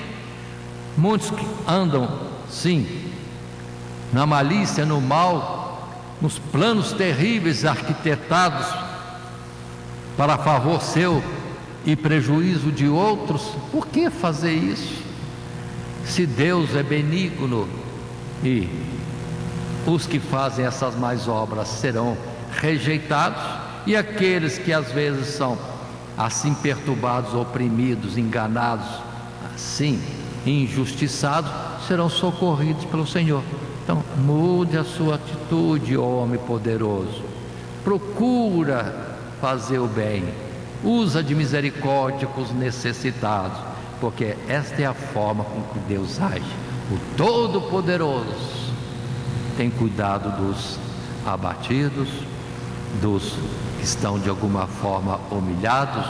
Muitos que andam, sim, na malícia, no mal, nos planos terríveis arquitetados para favor seu e prejuízo de outros. Por que fazer isso? Se Deus é benigno, e os que fazem essas más obras serão rejeitados, e aqueles que às vezes são assim perturbados, oprimidos, enganados, assim injustiçados, serão socorridos pelo Senhor. Então mude a sua atitude, ó homem poderoso. Procura fazer o bem, usa de misericórdia com os necessitados, porque esta é a forma com que Deus age. O Todo-Poderoso tem cuidado dos abatidos, dos que estão de alguma forma humilhados,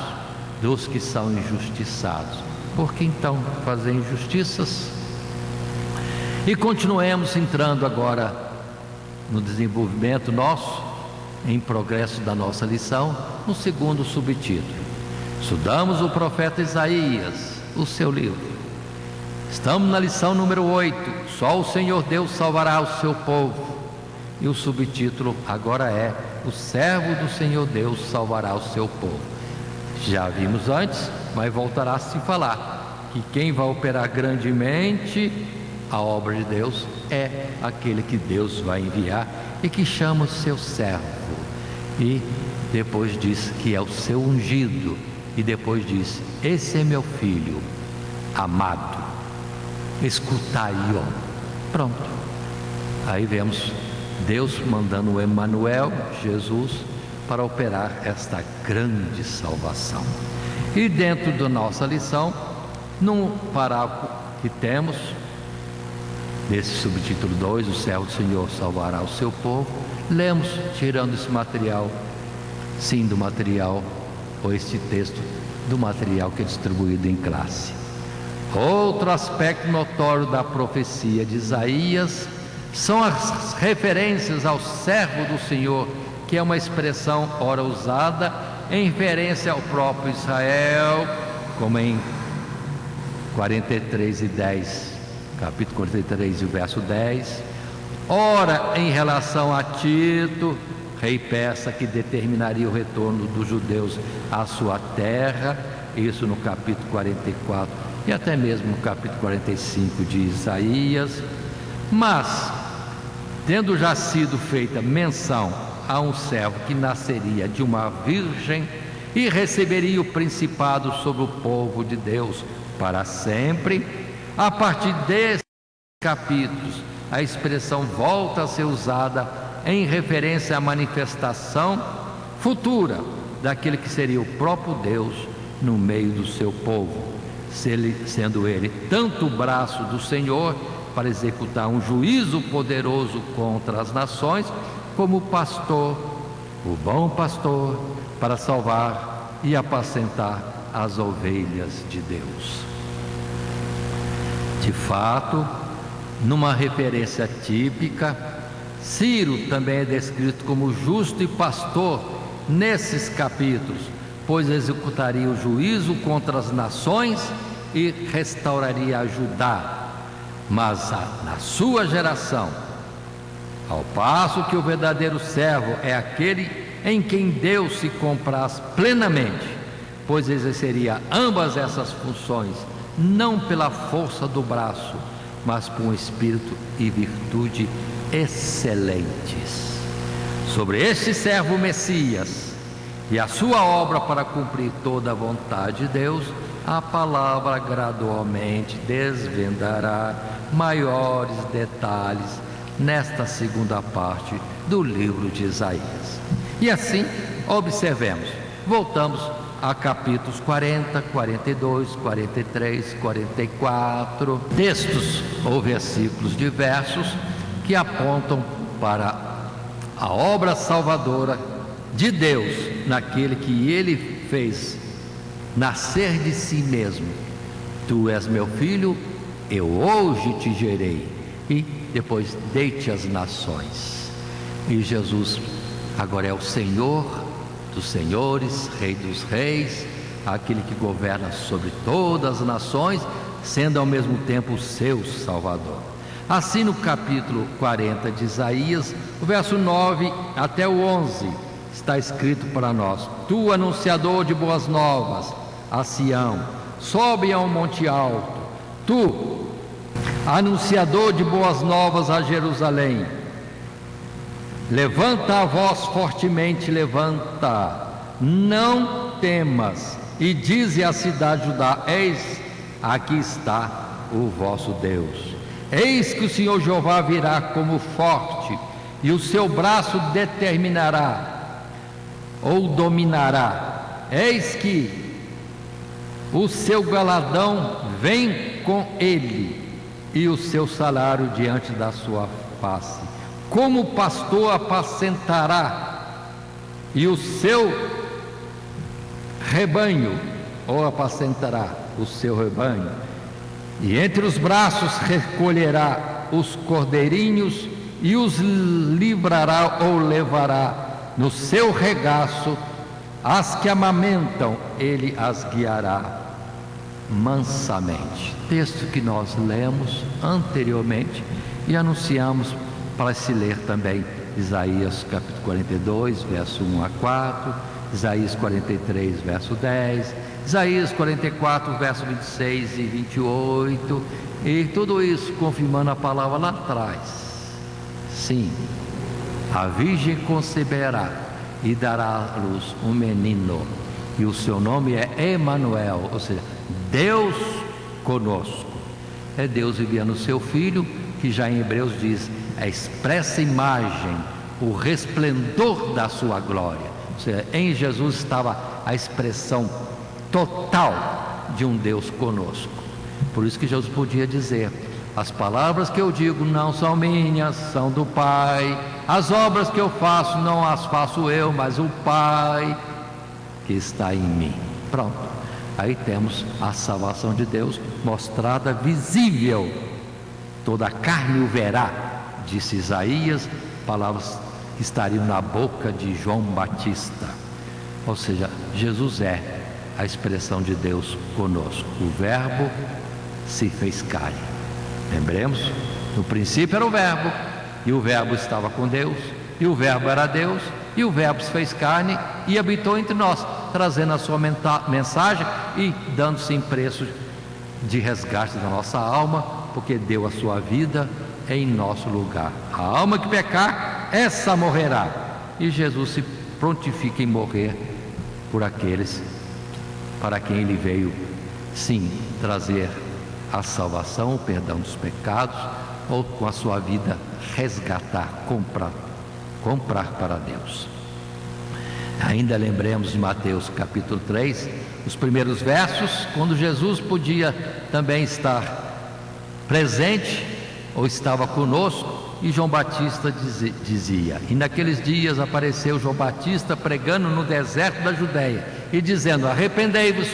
dos que são injustiçados. Por que então fazer injustiças? E continuemos entrando agora no desenvolvimento nosso, em progresso da nossa lição, no segundo subtítulo. Estudamos o profeta Isaías, o seu livro. Estamos na lição número 8. Só o Senhor Deus salvará o seu povo. E o subtítulo agora é: o servo do Senhor Deus salvará o seu povo. Já vimos antes, mas voltará a se falar que quem vai operar grandemente a obra de Deus é aquele que Deus vai enviar e que chama o seu servo. E depois diz que é o seu ungido. E depois diz: esse é meu filho amado, escutai-o. Pronto. Aí vemos Deus mandando o Emanuel, Jesus, para operar esta grande salvação. E dentro da nossa lição, num parágrafo que temos, nesse subtítulo 2, o servo do Senhor salvará o seu povo, lemos, tirando esse material, sim, do material, ou este texto do material que é distribuído em classe. Outro aspecto notório da profecia de Isaías são as referências ao servo do Senhor, que é uma expressão ora usada em referência ao próprio Israel, como em 43:10, capítulo 43 e o verso 10, ora em relação a Tito, rei persa, que determinaria o retorno dos judeus à sua terra, isso no capítulo 44 e até mesmo no capítulo 45 de Isaías. Mas, tendo já sido feita menção a um servo que nasceria de uma virgem e receberia o principado sobre o povo de Deus para sempre, a partir desses capítulos a expressão volta a ser usada em referência à manifestação futura daquele que seria o próprio Deus no meio do seu povo, sendo ele tanto o braço do Senhor para executar um juízo poderoso contra as nações, como o pastor, o bom pastor, para salvar e apacentar as ovelhas de Deus. De fato, numa referência típica, Ciro também é descrito como justo e pastor nesses capítulos, pois executaria o juízo contra as nações e restauraria a Judá. Mas na sua geração, ao passo que o verdadeiro servo é aquele em quem Deus se compraz plenamente, pois exerceria ambas essas funções, não pela força do braço, mas com espírito e virtude excelentes. Sobre este servo Messias e a sua obra para cumprir toda a vontade de Deus, a palavra gradualmente desvendará maiores detalhes nesta segunda parte do livro de Isaías. E assim, observemos, voltamos a capítulos 40, 42, 43, 44, textos ou versículos diversos que apontam para a obra salvadora de Deus naquele que ele fez nascer de si mesmo. Tu és meu filho, eu hoje te gerei. E depois dei-te as nações. E Jesus agora é o Senhor dos senhores, Rei dos reis, aquele que governa sobre todas as nações, sendo ao mesmo tempo o seu Salvador. Assim, no capítulo 40 de Isaías, o verso 9 até o 11, está escrito para nós: Tu, anunciador de boas novas a Sião, sobe a um monte alto. Tu, anunciador de boas novas a Jerusalém, levanta a voz fortemente, levanta, não temas, e dize à cidade de Judá: eis, aqui está o vosso Deus. Eis que o Senhor Jeová virá como forte, e o seu braço determinará, ou dominará. Eis que o seu galardão vem com ele, e o seu salário diante da sua face. Como o pastor apacentará, e o seu rebanho, ou apacentará o seu rebanho, e entre os braços recolherá os cordeirinhos, e os livrará ou levará no seu regaço, as que amamentam ele as guiará, mansamente. Texto que nós lemos anteriormente e anunciamos para se ler também Isaías capítulo 42, verso 1 a 4, Isaías 43, verso 10, Isaías 44, verso 26 e 28, e tudo isso confirmando a palavra lá atrás. Sim, a virgem conceberá e dará à luz um menino, e o seu nome é Emanuel, ou seja, Deus conosco. É Deus enviando o seu Filho, que já em Hebreus diz, a expressa imagem, o resplendor da sua glória. Ou seja, em Jesus estava a expressão total de um Deus conosco. Por isso que Jesus podia dizer: as palavras que eu digo não são minhas, são do Pai. As obras que eu faço não as faço eu, mas o Pai que está em mim. Pronto, aí temos a salvação de Deus mostrada, visível. Toda a carne o verá, disse Isaías, palavras que estariam na boca de João Batista. Ou seja, Jesus é a expressão de Deus conosco. O Verbo se fez carne. Lembremos, no princípio era o Verbo, e o Verbo estava com Deus, e o Verbo era Deus, e o Verbo se fez carne e habitou entre nós, trazendo a sua mensagem e dando-se em preço de resgate da nossa alma, porque deu a sua vida em nosso lugar. A alma que pecar, essa morrerá. E Jesus se prontifica em morrer por aqueles para quem ele veio, sim, trazer a salvação, o perdão dos pecados, ou com a sua vida resgatar, comprar para Deus. Ainda lembremos de Mateus capítulo 3, os primeiros versos, quando Jesus podia também estar presente, ou estava conosco, e João Batista dizia, e naqueles dias apareceu João Batista pregando no deserto da Judéia, e dizendo: arrependei-vos,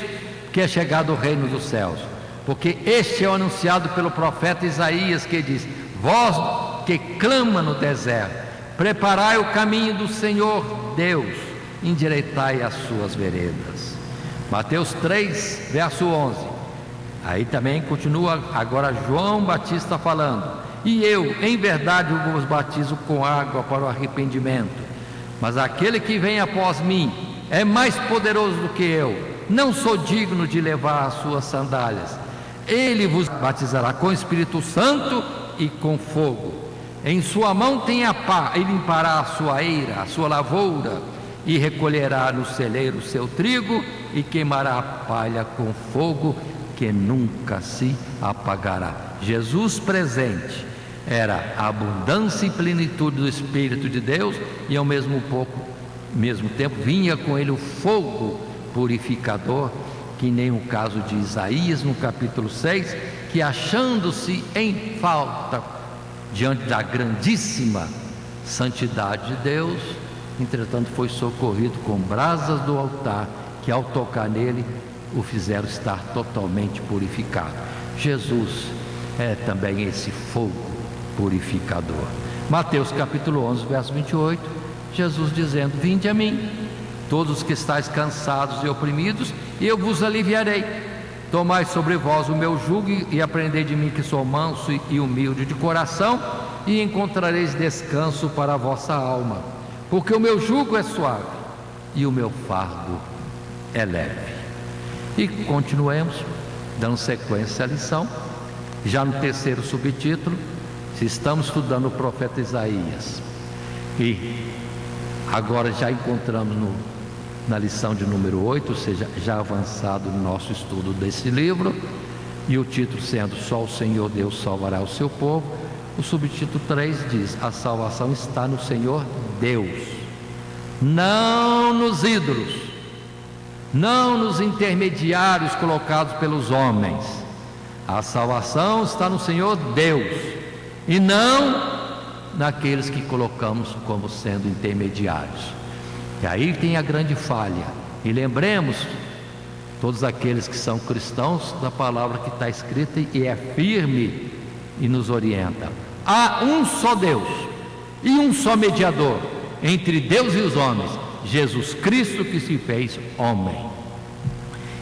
que é chegado o reino dos céus, porque este é o anunciado pelo profeta Isaías, que diz: vós que clama no deserto, preparai o caminho do Senhor Deus, endireitai as suas veredas. Mateus 3, verso 11. Aí também continua agora João Batista falando: e eu, em verdade, vos batizo com água para o arrependimento, mas aquele que vem após mim é mais poderoso do que eu, não sou digno de levar as suas sandálias. Ele vos batizará com o Espírito Santo e com fogo. Em sua mão tem a pá, e limpará a sua eira, a sua lavoura, e recolherá no celeiro o seu trigo, e queimará a palha com fogo, que nunca se apagará. Jesus presente era a abundância e plenitude do Espírito de Deus, e ao mesmo tempo vinha com ele o fogo purificador, que nem o caso de Isaías no capítulo 6, que achando-se em falta diante da grandíssima santidade de Deus, entretanto foi socorrido com brasas do altar, que ao tocar nele o fizeram estar totalmente purificado. Jesus é também esse fogo purificador. Mateus capítulo 11, verso 28, Jesus dizendo: vinde a mim, todos que estáis cansados e oprimidos, e eu vos aliviarei. Tomai sobre vós o meu jugo e aprendei de mim, que sou manso e humilde de coração, e encontrareis descanso para a vossa alma, porque o meu jugo é suave e o meu fardo é leve. E continuemos dando sequência à lição, já no terceiro subtítulo. Se estamos estudando o profeta Isaías, e agora já encontramos na lição de número 8, ou seja, já avançado no nosso estudo desse livro, e o título sendo Só o Senhor Deus salvará o seu povo. O subtítulo 3 diz: a salvação está no Senhor Deus, não nos ídolos, não nos intermediários colocados pelos homens. A salvação está no Senhor Deus, e não naqueles que colocamos como sendo intermediários. E aí tem a grande falha. E lembremos, todos aqueles que são cristãos, da palavra que está escrita e é firme e nos orienta: há um só Deus e um só mediador entre Deus e os homens, Jesus Cristo, que se fez homem.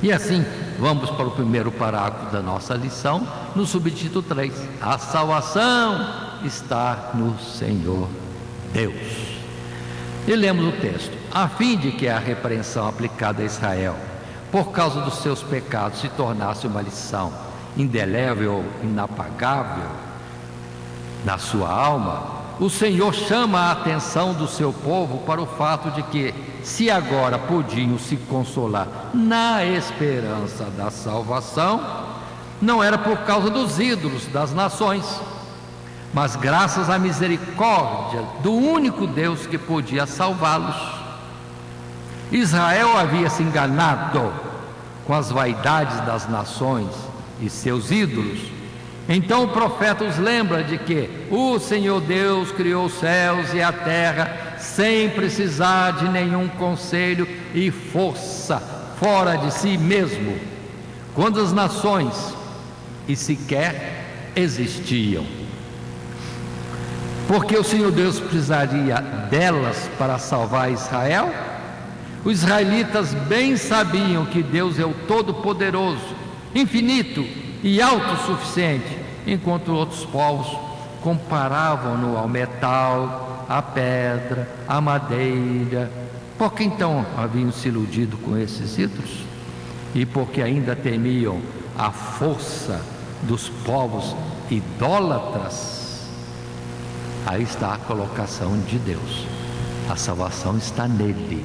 E assim vamos para o primeiro parágrafo da nossa lição, no subtítulo 3. A salvação está no Senhor Deus. E lemos o texto: a fim de que a repreensão aplicada a Israel, por causa dos seus pecados, se tornasse uma lição indelével, inapagável na sua alma, o Senhor chama a atenção do seu povo para o fato de que, se agora podiam se consolar na esperança da salvação, não era por causa dos ídolos das nações, mas graças à misericórdia do único Deus que podia salvá-los. Israel havia se enganado com as vaidades das nações e seus ídolos. Então o profeta os lembra de que o Senhor Deus criou os céus e a terra sem precisar de nenhum conselho e força fora de si mesmo, quando as nações e sequer existiam. Porque o Senhor Deus precisaria delas para salvar Israel? Os israelitas bem sabiam que Deus é o Todo-Poderoso, infinito e autossuficiente, enquanto outros povos comparavam-no ao metal, à pedra, à madeira. Por que então haviam se iludido com esses ídolos? E porque ainda temiam a força dos povos idólatras? Aí está a colocação de Deus: a salvação está nele.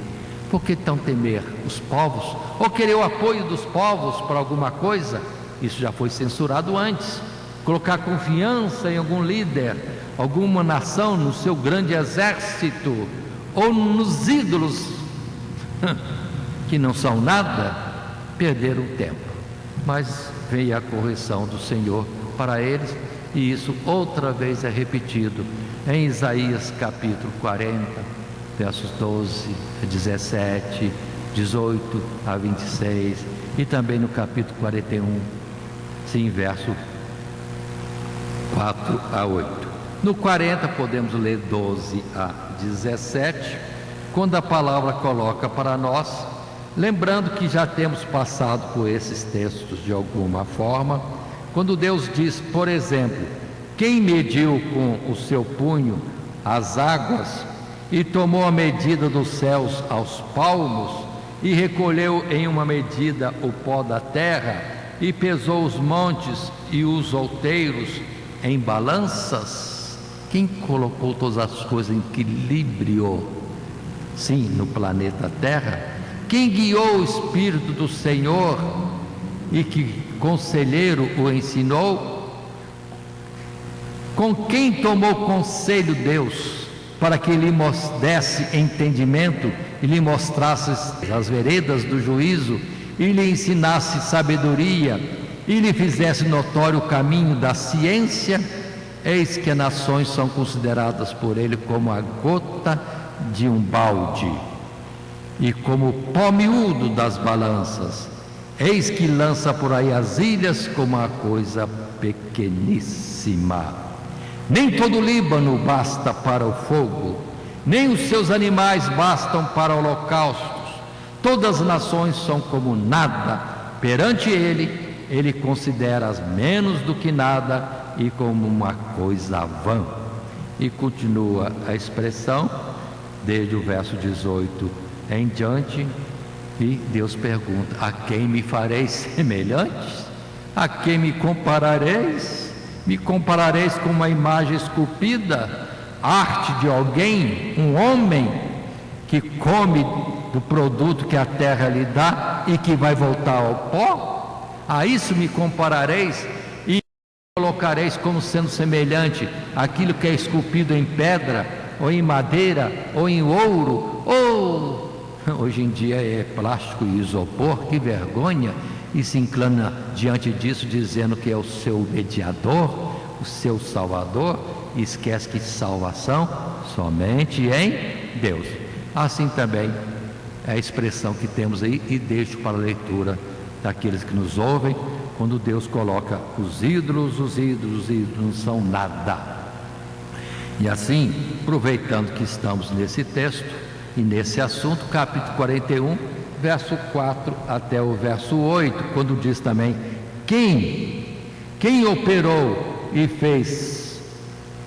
Por que então temer os povos, ou querer o apoio dos povos para alguma coisa? Isso já foi censurado antes. Colocar confiança em algum líder, alguma nação, no seu grande exército, ou nos ídolos que não são nada, perderam o tempo. Mas veio a correção do Senhor para eles, e isso outra vez é repetido em Isaías capítulo 40, versos 12 a 17, 18 a 26, e também no capítulo 41, sim, verso 4 a 8. No 40 podemos ler 12 a 17, quando a palavra coloca para nós, lembrando que já temos passado por esses textos de alguma forma, quando Deus diz, por exemplo: quem mediu com o seu punho as águas e tomou a medida dos céus aos palmos e recolheu em uma medida o pó da terra e pesou os montes e os outeiros em balanças? Quem colocou todas as coisas em equilíbrio? Sim, no planeta Terra. Quem guiou o Espírito do Senhor e que conselheiro o ensinou? Com quem tomou conselho Deus para que lhe desse entendimento e lhe mostrasse as veredas do juízo e lhe ensinasse sabedoria e lhe fizesse notório o caminho da ciência? Eis que as nações são consideradas por ele como a gota de um balde e como o pó miúdo das balanças. Eis que lança por aí as ilhas como uma coisa pequeníssima. Nem todo o Líbano basta para o fogo, nem os seus animais bastam para holocaustos. Todas as nações são como nada perante ele. Ele considera-as menos do que nada e como uma coisa vã. E continua a expressão desde o verso 18 em diante, e Deus pergunta: a quem me fareis semelhantes? A quem me comparareis? Me comparareis com uma imagem esculpida, arte de alguém, um homem que come do produto que a terra lhe dá e que vai voltar ao pó? A isso me comparareis e colocareis como sendo semelhante àquilo que é esculpido em pedra, ou em madeira, ou em ouro, ou hoje em dia é plástico e isopor. Que vergonha! E se inclina diante disso, dizendo que é o seu mediador, o seu salvador, e esquece que salvação somente em Deus. Assim também é a expressão que temos aí, e deixo para a leitura daqueles que nos ouvem, quando Deus coloca os ídolos não são nada. E assim, aproveitando que estamos nesse texto e nesse assunto, capítulo 41 verso 4 até o verso 8, quando diz também: quem operou e fez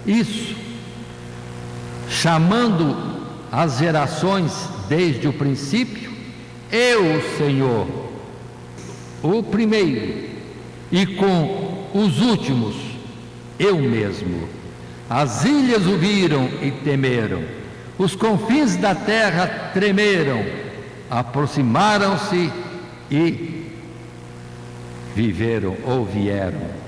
isso, chamando as gerações desde o princípio? Eu, Senhor, o primeiro, e com os últimos, eu mesmo. As ilhas o viram e temeram, os confins da terra tremeram, aproximaram-se e viveram ou vieram.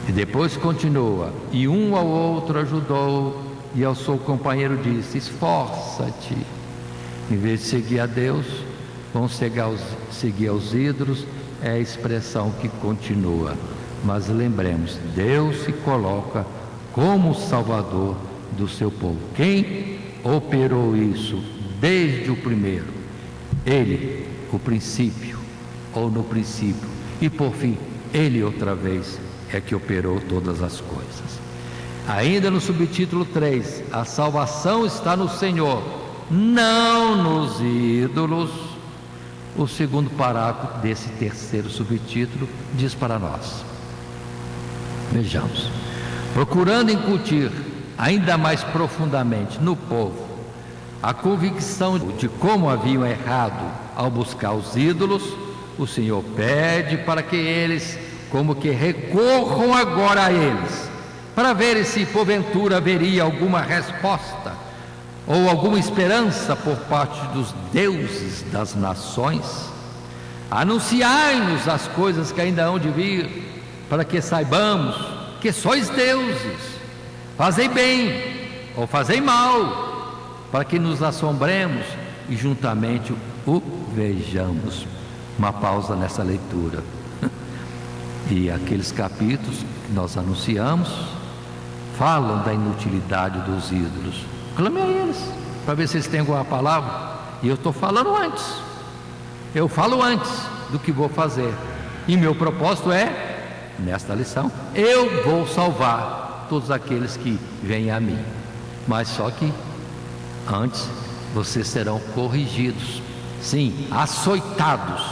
E depois continua: e um ao outro ajudou, e ao seu companheiro disse: esforça-te. Em vez de seguir a Deus, vão seguir aos ídolos. É a expressão que continua. Mas lembremos, Deus se coloca como Salvador do seu povo. Quem operou isso desde o primeiro? Ele, o princípio, ou no princípio, e por fim, Ele outra vez é que operou todas as coisas. Ainda no subtítulo 3, a salvação está no Senhor, não nos ídolos. O segundo parágrafo desse terceiro subtítulo diz para nós: vejamos, procurando incutir ainda mais profundamente no povo a convicção de como haviam errado ao buscar os ídolos, o Senhor pede para que eles como que recorram agora a eles, para ver se porventura haveria alguma resposta ou alguma esperança por parte dos deuses das nações. Anunciai-nos as coisas que ainda hão de vir, para que saibamos que sois deuses. Fazei bem ou fazei mal, para que nos assombremos e juntamente o vejamos. Uma pausa nessa leitura. E aqueles capítulos que nós anunciamos falam da inutilidade dos ídolos. Clame a eles, para ver se eles têm alguma palavra. E eu estou falando antes. Eu falo antes do que vou fazer. E meu propósito é, nesta lição, eu vou salvar todos aqueles que vêm a mim. Mas só que antes vocês serão corrigidos. Sim, açoitados.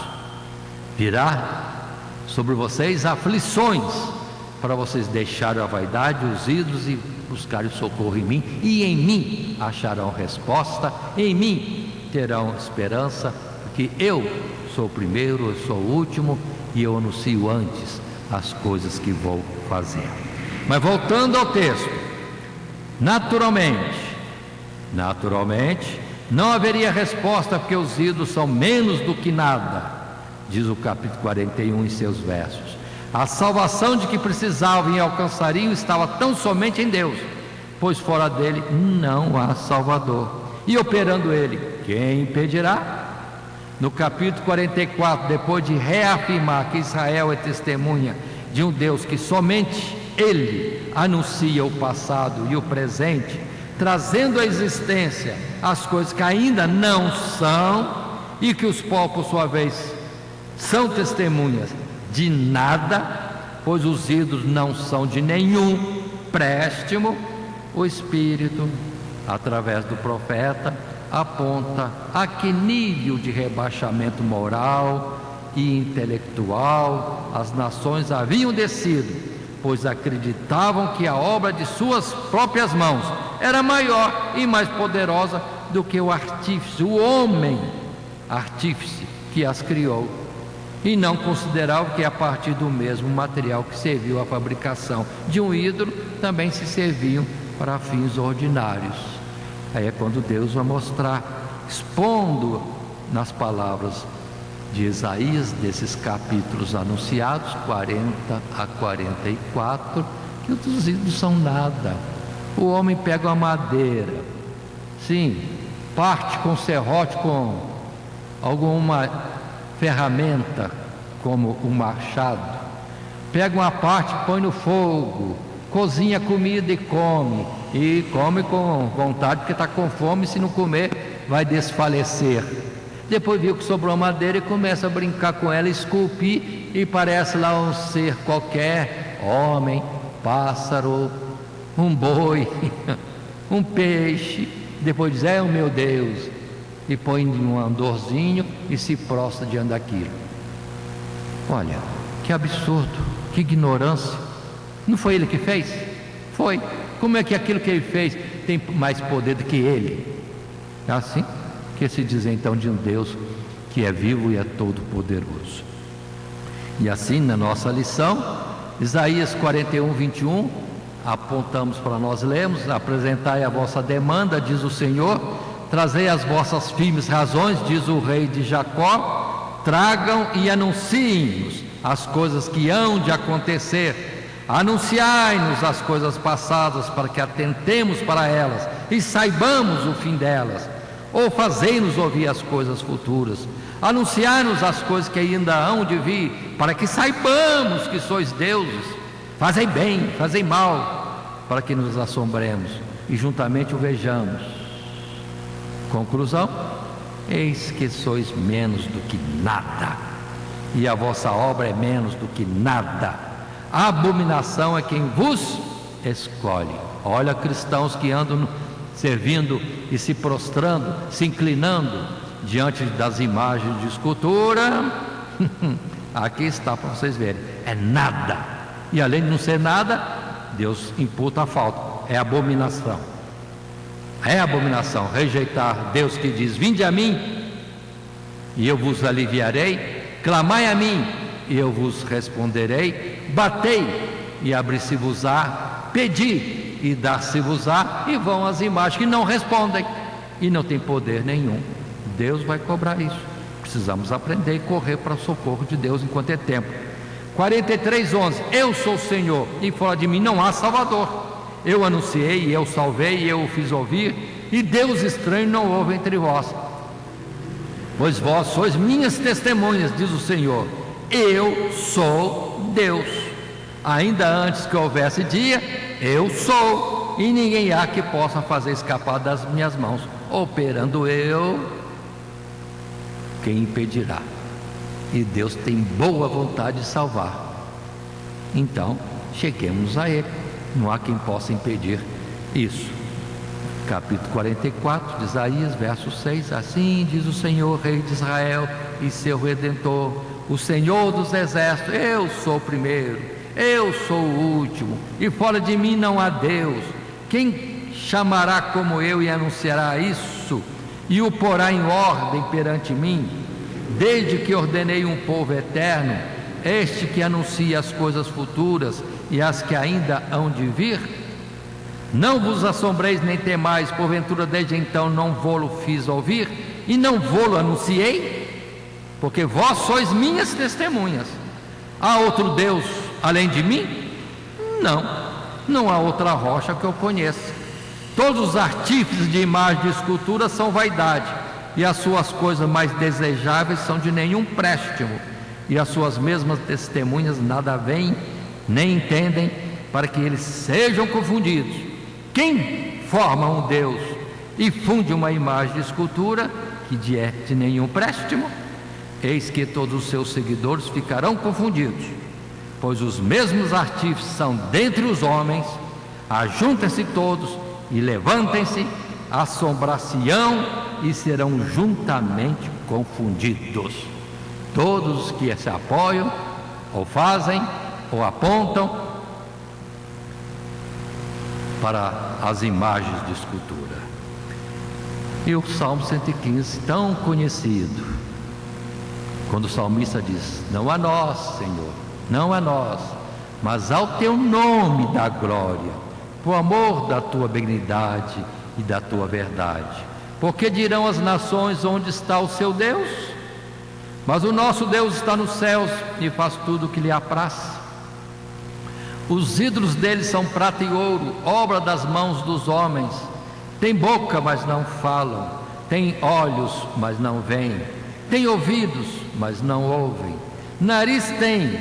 Virá sobre vocês aflições, para vocês deixarem a vaidade, os ídolos, e buscarem socorro em mim, e em mim acharão resposta, em mim terão esperança, porque eu sou o primeiro, eu sou o último, e eu anuncio antes as coisas que vou fazer. Mas voltando ao texto, naturalmente, não haveria resposta, porque os ídolos são menos do que nada, diz o capítulo 41 em seus versos. A salvação de que precisavam e alcançariam estava tão somente em Deus, pois fora dele não há Salvador. E operando ele, quem impedirá? No capítulo 44, depois de reafirmar que Israel é testemunha de um Deus que somente ele anuncia o passado e o presente, trazendo à existência as coisas que ainda não são, e que os povos, por sua vez, são testemunhas de nada, pois os ídolos não são de nenhum préstimo. O Espírito, através do profeta, aponta a que nível de rebaixamento moral e intelectual as nações haviam descido, pois acreditavam que a obra de suas próprias mãos era maior e mais poderosa do que o artífice, o homem artífice que as criou, e não consideravam que a partir do mesmo material que serviu à fabricação de um ídolo, também se serviam para fins ordinários. Aí é quando Deus vai mostrar, expondo nas palavras de Isaías, desses capítulos anunciados, 40 a 44, que os ídolos são nada. O homem pega uma madeira, sim, parte com serrote, com alguma ferramenta, como um machado, pega uma parte, põe no fogo, cozinha comida e come com vontade, porque está com fome, se não comer vai desfalecer. Depois viu que sobrou madeira e começa a brincar com ela, esculpir, e parece lá um ser qualquer, homem, pássaro, um boi, um peixe. Depois diz: é o meu Deus. e põe em um andorzinho e se prostra diante daquilo. Olha, que absurdo, que ignorância. Não foi ele que fez? Foi. Como é que aquilo que ele fez tem mais poder do que ele? É assim que se diz então de um Deus que é vivo e é todo poderoso. E assim, na nossa lição, Isaías 41, 21, apontamos para nós lermos: apresentai a vossa demanda, diz o Senhor, trazei as vossas firmes razões, diz o rei de Jacó, tragam e anunciem-nos as coisas que hão de acontecer, anunciai-nos as coisas passadas, para que atentemos para elas e saibamos o fim delas, ou fazei-nos ouvir as coisas futuras, anunciai-nos as coisas que ainda hão de vir, para que saibamos que sois deuses, fazei bem, fazei mal, para que nos assombremos e juntamente o vejamos. Conclusão: eis que sois menos do que nada, e a vossa obra é menos do que nada. A abominação é quem vos escolhe. Olha, cristãos que andam servindo e se prostrando, se inclinando diante das imagens de escultura. Aqui está para vocês verem, é nada. E além de não ser nada, Deus imputa a falta. É abominação. É abominação rejeitar Deus que diz: vinde a mim e eu vos aliviarei, clamai a mim e eu vos responderei, batei e abri-se-vos-á, pedi e dar-se-vos-á. E vão as imagens que não respondem e não tem poder nenhum. Deus vai cobrar isso. Precisamos aprender e correr para o socorro de Deus enquanto é tempo. 43:11, eu sou o Senhor e fora de mim não há Salvador. Eu anunciei, eu salvei, eu o fiz ouvir, e Deus estranho não houve entre vós. Pois vós sois minhas testemunhas, diz o Senhor, eu sou Deus. Ainda antes que houvesse dia, eu sou, e ninguém há que possa fazer escapar das minhas mãos. Operando eu, quem impedirá? E Deus tem boa vontade de salvar. Então, cheguemos a Ele. Não há quem possa impedir isso. Capítulo 44 de Isaías, verso 6. Assim diz o Senhor, Rei de Israel e seu Redentor, o Senhor dos exércitos: eu sou o primeiro, eu sou o último, e fora de mim não há Deus. Quem chamará como eu e anunciará isso, e o porá em ordem perante mim? Desde que ordenei um povo eterno, este que anuncia as coisas futuras e as que ainda hão de vir. Não vos assombreis nem temais, porventura desde então não vô-lo fiz ouvir e não vô-lo anunciei? Porque vós sois minhas testemunhas. Há outro Deus além de mim? Não há outra rocha que eu conheça. Todos os artífices de imagem de escultura são vaidade, e as suas coisas mais desejáveis são de nenhum préstimo, e as suas mesmas testemunhas nada veem nem entendem, para que eles sejam confundidos. Quem forma um Deus e funde uma imagem de escultura que é de nenhum préstimo? Eis que todos os seus seguidores ficarão confundidos, pois os mesmos artífices são dentre os homens. Ajuntem-se todos e levantem-se, assombrar-se-ão e serão juntamente confundidos. Todos os que se apoiam ou fazem ou apontam para as imagens de escultura. E o Salmo 115, tão conhecido, quando o salmista diz: não a nós, Senhor, não a nós, mas ao teu nome dá glória, por amor da tua benignidade e da tua verdade. Porque dirão as nações: onde está o seu Deus? Mas o nosso Deus está nos céus e faz tudo o que lhe apraz. Os ídolos deles são prata e ouro, obra das mãos dos homens. Tem boca, mas não falam. Tem olhos, mas não veem. Tem ouvidos, mas não ouvem. Nariz tem,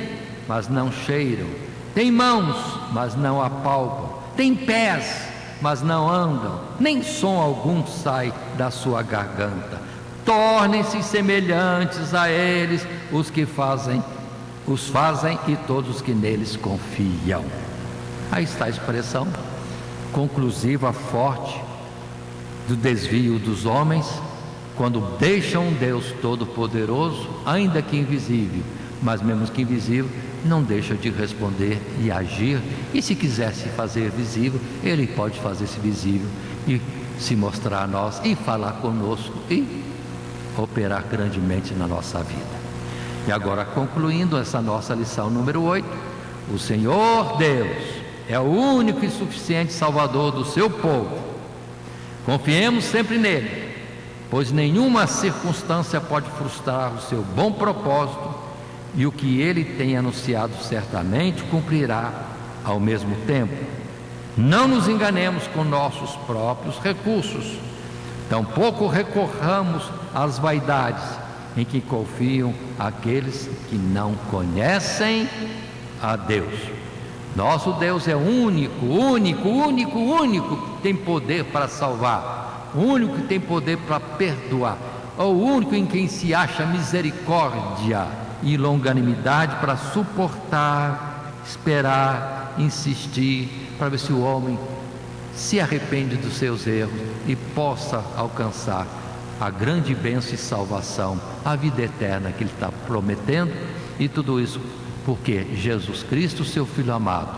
mas não cheiram. Tem mãos, mas não apalpam. Tem pés, mas não andam. Nem som algum sai da sua garganta. Tornem-se semelhantes a eles os que fazem e todos os que neles confiam. Aí está a expressão conclusiva, forte, do desvio dos homens quando deixam um Deus Todo-Poderoso, ainda que invisível, mas mesmo que invisível, não deixa de responder e agir. E se quisesse fazer visível, Ele pode fazer-se visível e se mostrar a nós e falar conosco e operar grandemente na nossa vida. E agora, concluindo essa nossa lição número 8, o Senhor Deus é o único e suficiente Salvador do seu povo. Confiemos sempre nele, pois nenhuma circunstância pode frustrar o seu bom propósito, e o que ele tem anunciado certamente cumprirá ao mesmo tempo. Não nos enganemos com nossos próprios recursos, tampouco recorramos às vaidades em que confiam aqueles que não conhecem a Deus. Nosso Deus é único, que tem poder para salvar, o único que tem poder para perdoar, o único em quem se acha misericórdia e longanimidade para suportar, esperar, insistir, para ver se o homem se arrepende dos seus erros e possa alcançar a grande bênção e salvação, a vida eterna que Ele está prometendo. E tudo isso porque Jesus Cristo, seu Filho amado,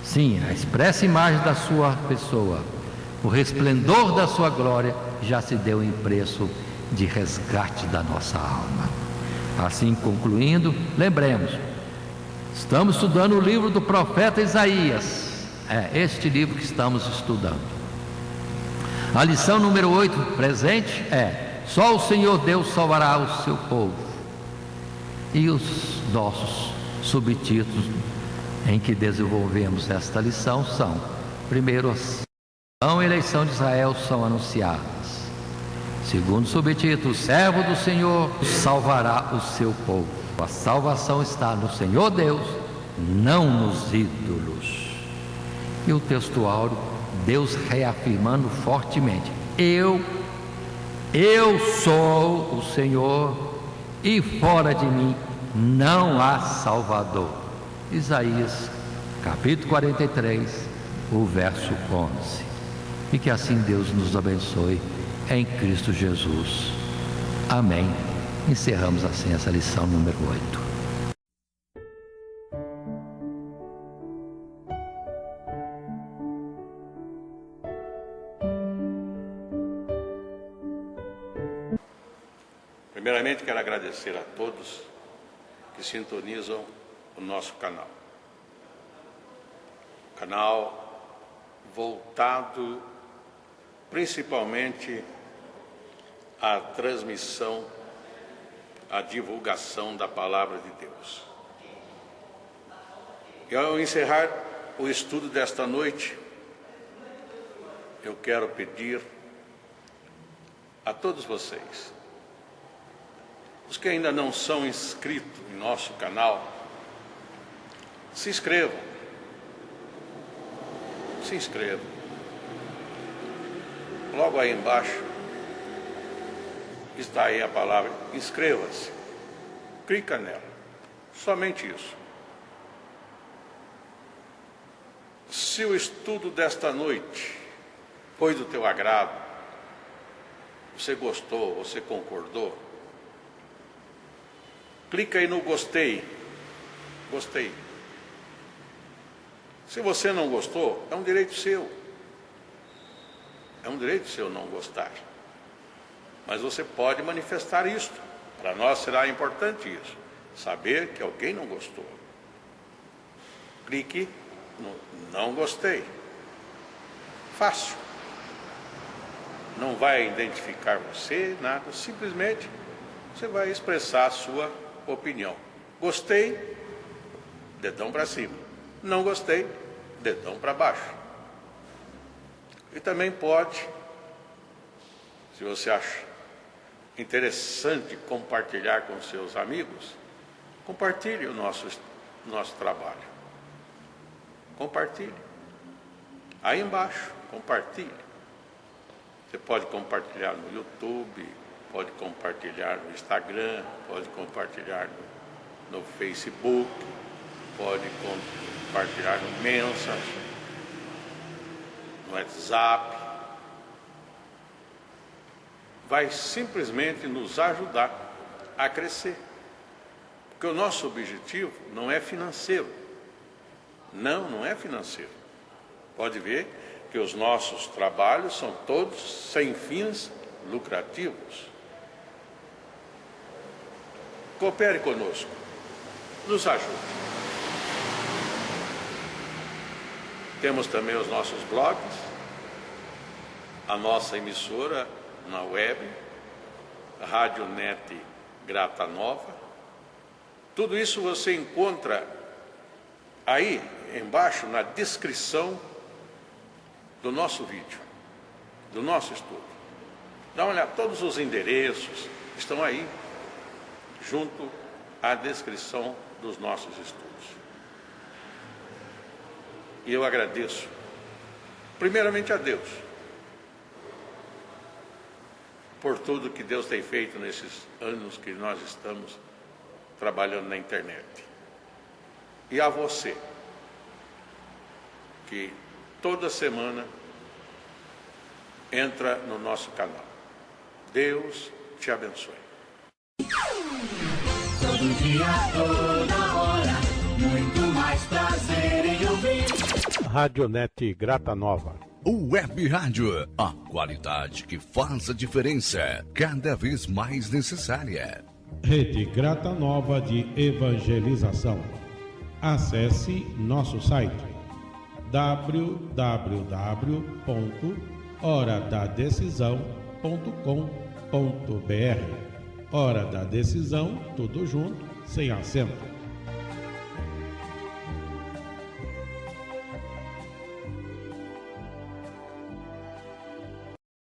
sim, a expressa imagem da sua pessoa, o resplendor da sua glória, já se deu em preço de resgate da nossa alma. Assim, concluindo, lembremos, estamos estudando o livro do profeta Isaías. É este livro que estamos estudando. A lição número 8 presente é: só o Senhor Deus salvará o seu povo. E os nossos subtítulos em que desenvolvemos esta lição são: primeiro, a eleição de Israel são anunciadas. Segundo subtítulo, o servo do Senhor salvará o seu povo. A salvação está no Senhor Deus, não nos ídolos. E o texto áureo, Deus reafirmando fortemente: eu sou o Senhor, e fora de mim não há Salvador. Isaías capítulo 43, o verso 11. E que assim Deus nos abençoe em Cristo Jesus. Amém. Encerramos assim essa lição número 8. Primeiramente, quero agradecer a todos que sintonizam o nosso canal voltado principalmente à transmissão, à divulgação da Palavra de Deus. E ao encerrar o estudo desta noite, eu quero pedir a todos vocês, os que ainda não são inscritos em nosso canal, se inscrevam. Se inscrevam. Logo aí embaixo está aí a palavra inscreva-se. Clica nela. Somente isso. Se o estudo desta noite foi do teu agrado, você gostou, você concordou, clica aí no gostei. Gostei. Se você não gostou, é um direito seu. É um direito seu não gostar. Mas você pode manifestar isto. Para nós será importante isso. Saber que alguém não gostou. Clique no não gostei. Fácil. Não vai identificar você, nada. Simplesmente você vai expressar a sua opinião. Gostei, dedão para cima. Não gostei, dedão para baixo. E também pode, se você acha interessante compartilhar com seus amigos, compartilhe o nosso trabalho. Compartilhe. Aí embaixo, compartilhe. Você pode compartilhar no YouTube, pode compartilhar no Instagram, pode compartilhar no Facebook, pode compartilhar no Messenger, no WhatsApp. vai simplesmente nos ajudar a crescer. Porque o nosso objetivo não é financeiro. Não é financeiro. Pode ver que os nossos trabalhos são todos sem fins lucrativos. Coopere conosco, nos ajude. Temos também os nossos blogs, a nossa emissora na web, a Rádio Net Grata Nova. Tudo isso você encontra aí embaixo na descrição do nosso vídeo, do nosso estudo. Dá uma olhada, todos os endereços estão aí, junto à descrição dos nossos estudos. E eu agradeço, primeiramente a Deus, por tudo que Deus tem feito nesses anos que nós estamos trabalhando na internet. E a você, que toda semana entra no nosso canal. Deus te abençoe. Todo dia, toda hora, muito mais prazer em ouvir. Radionet Grata Nova. Web Rádio, a qualidade que faz a diferença, cada vez mais necessária. Rede Grata Nova de Evangelização. Acesse nosso site www.horadadecisão.com.br. Hora da Decisão, tudo junto, sem acento.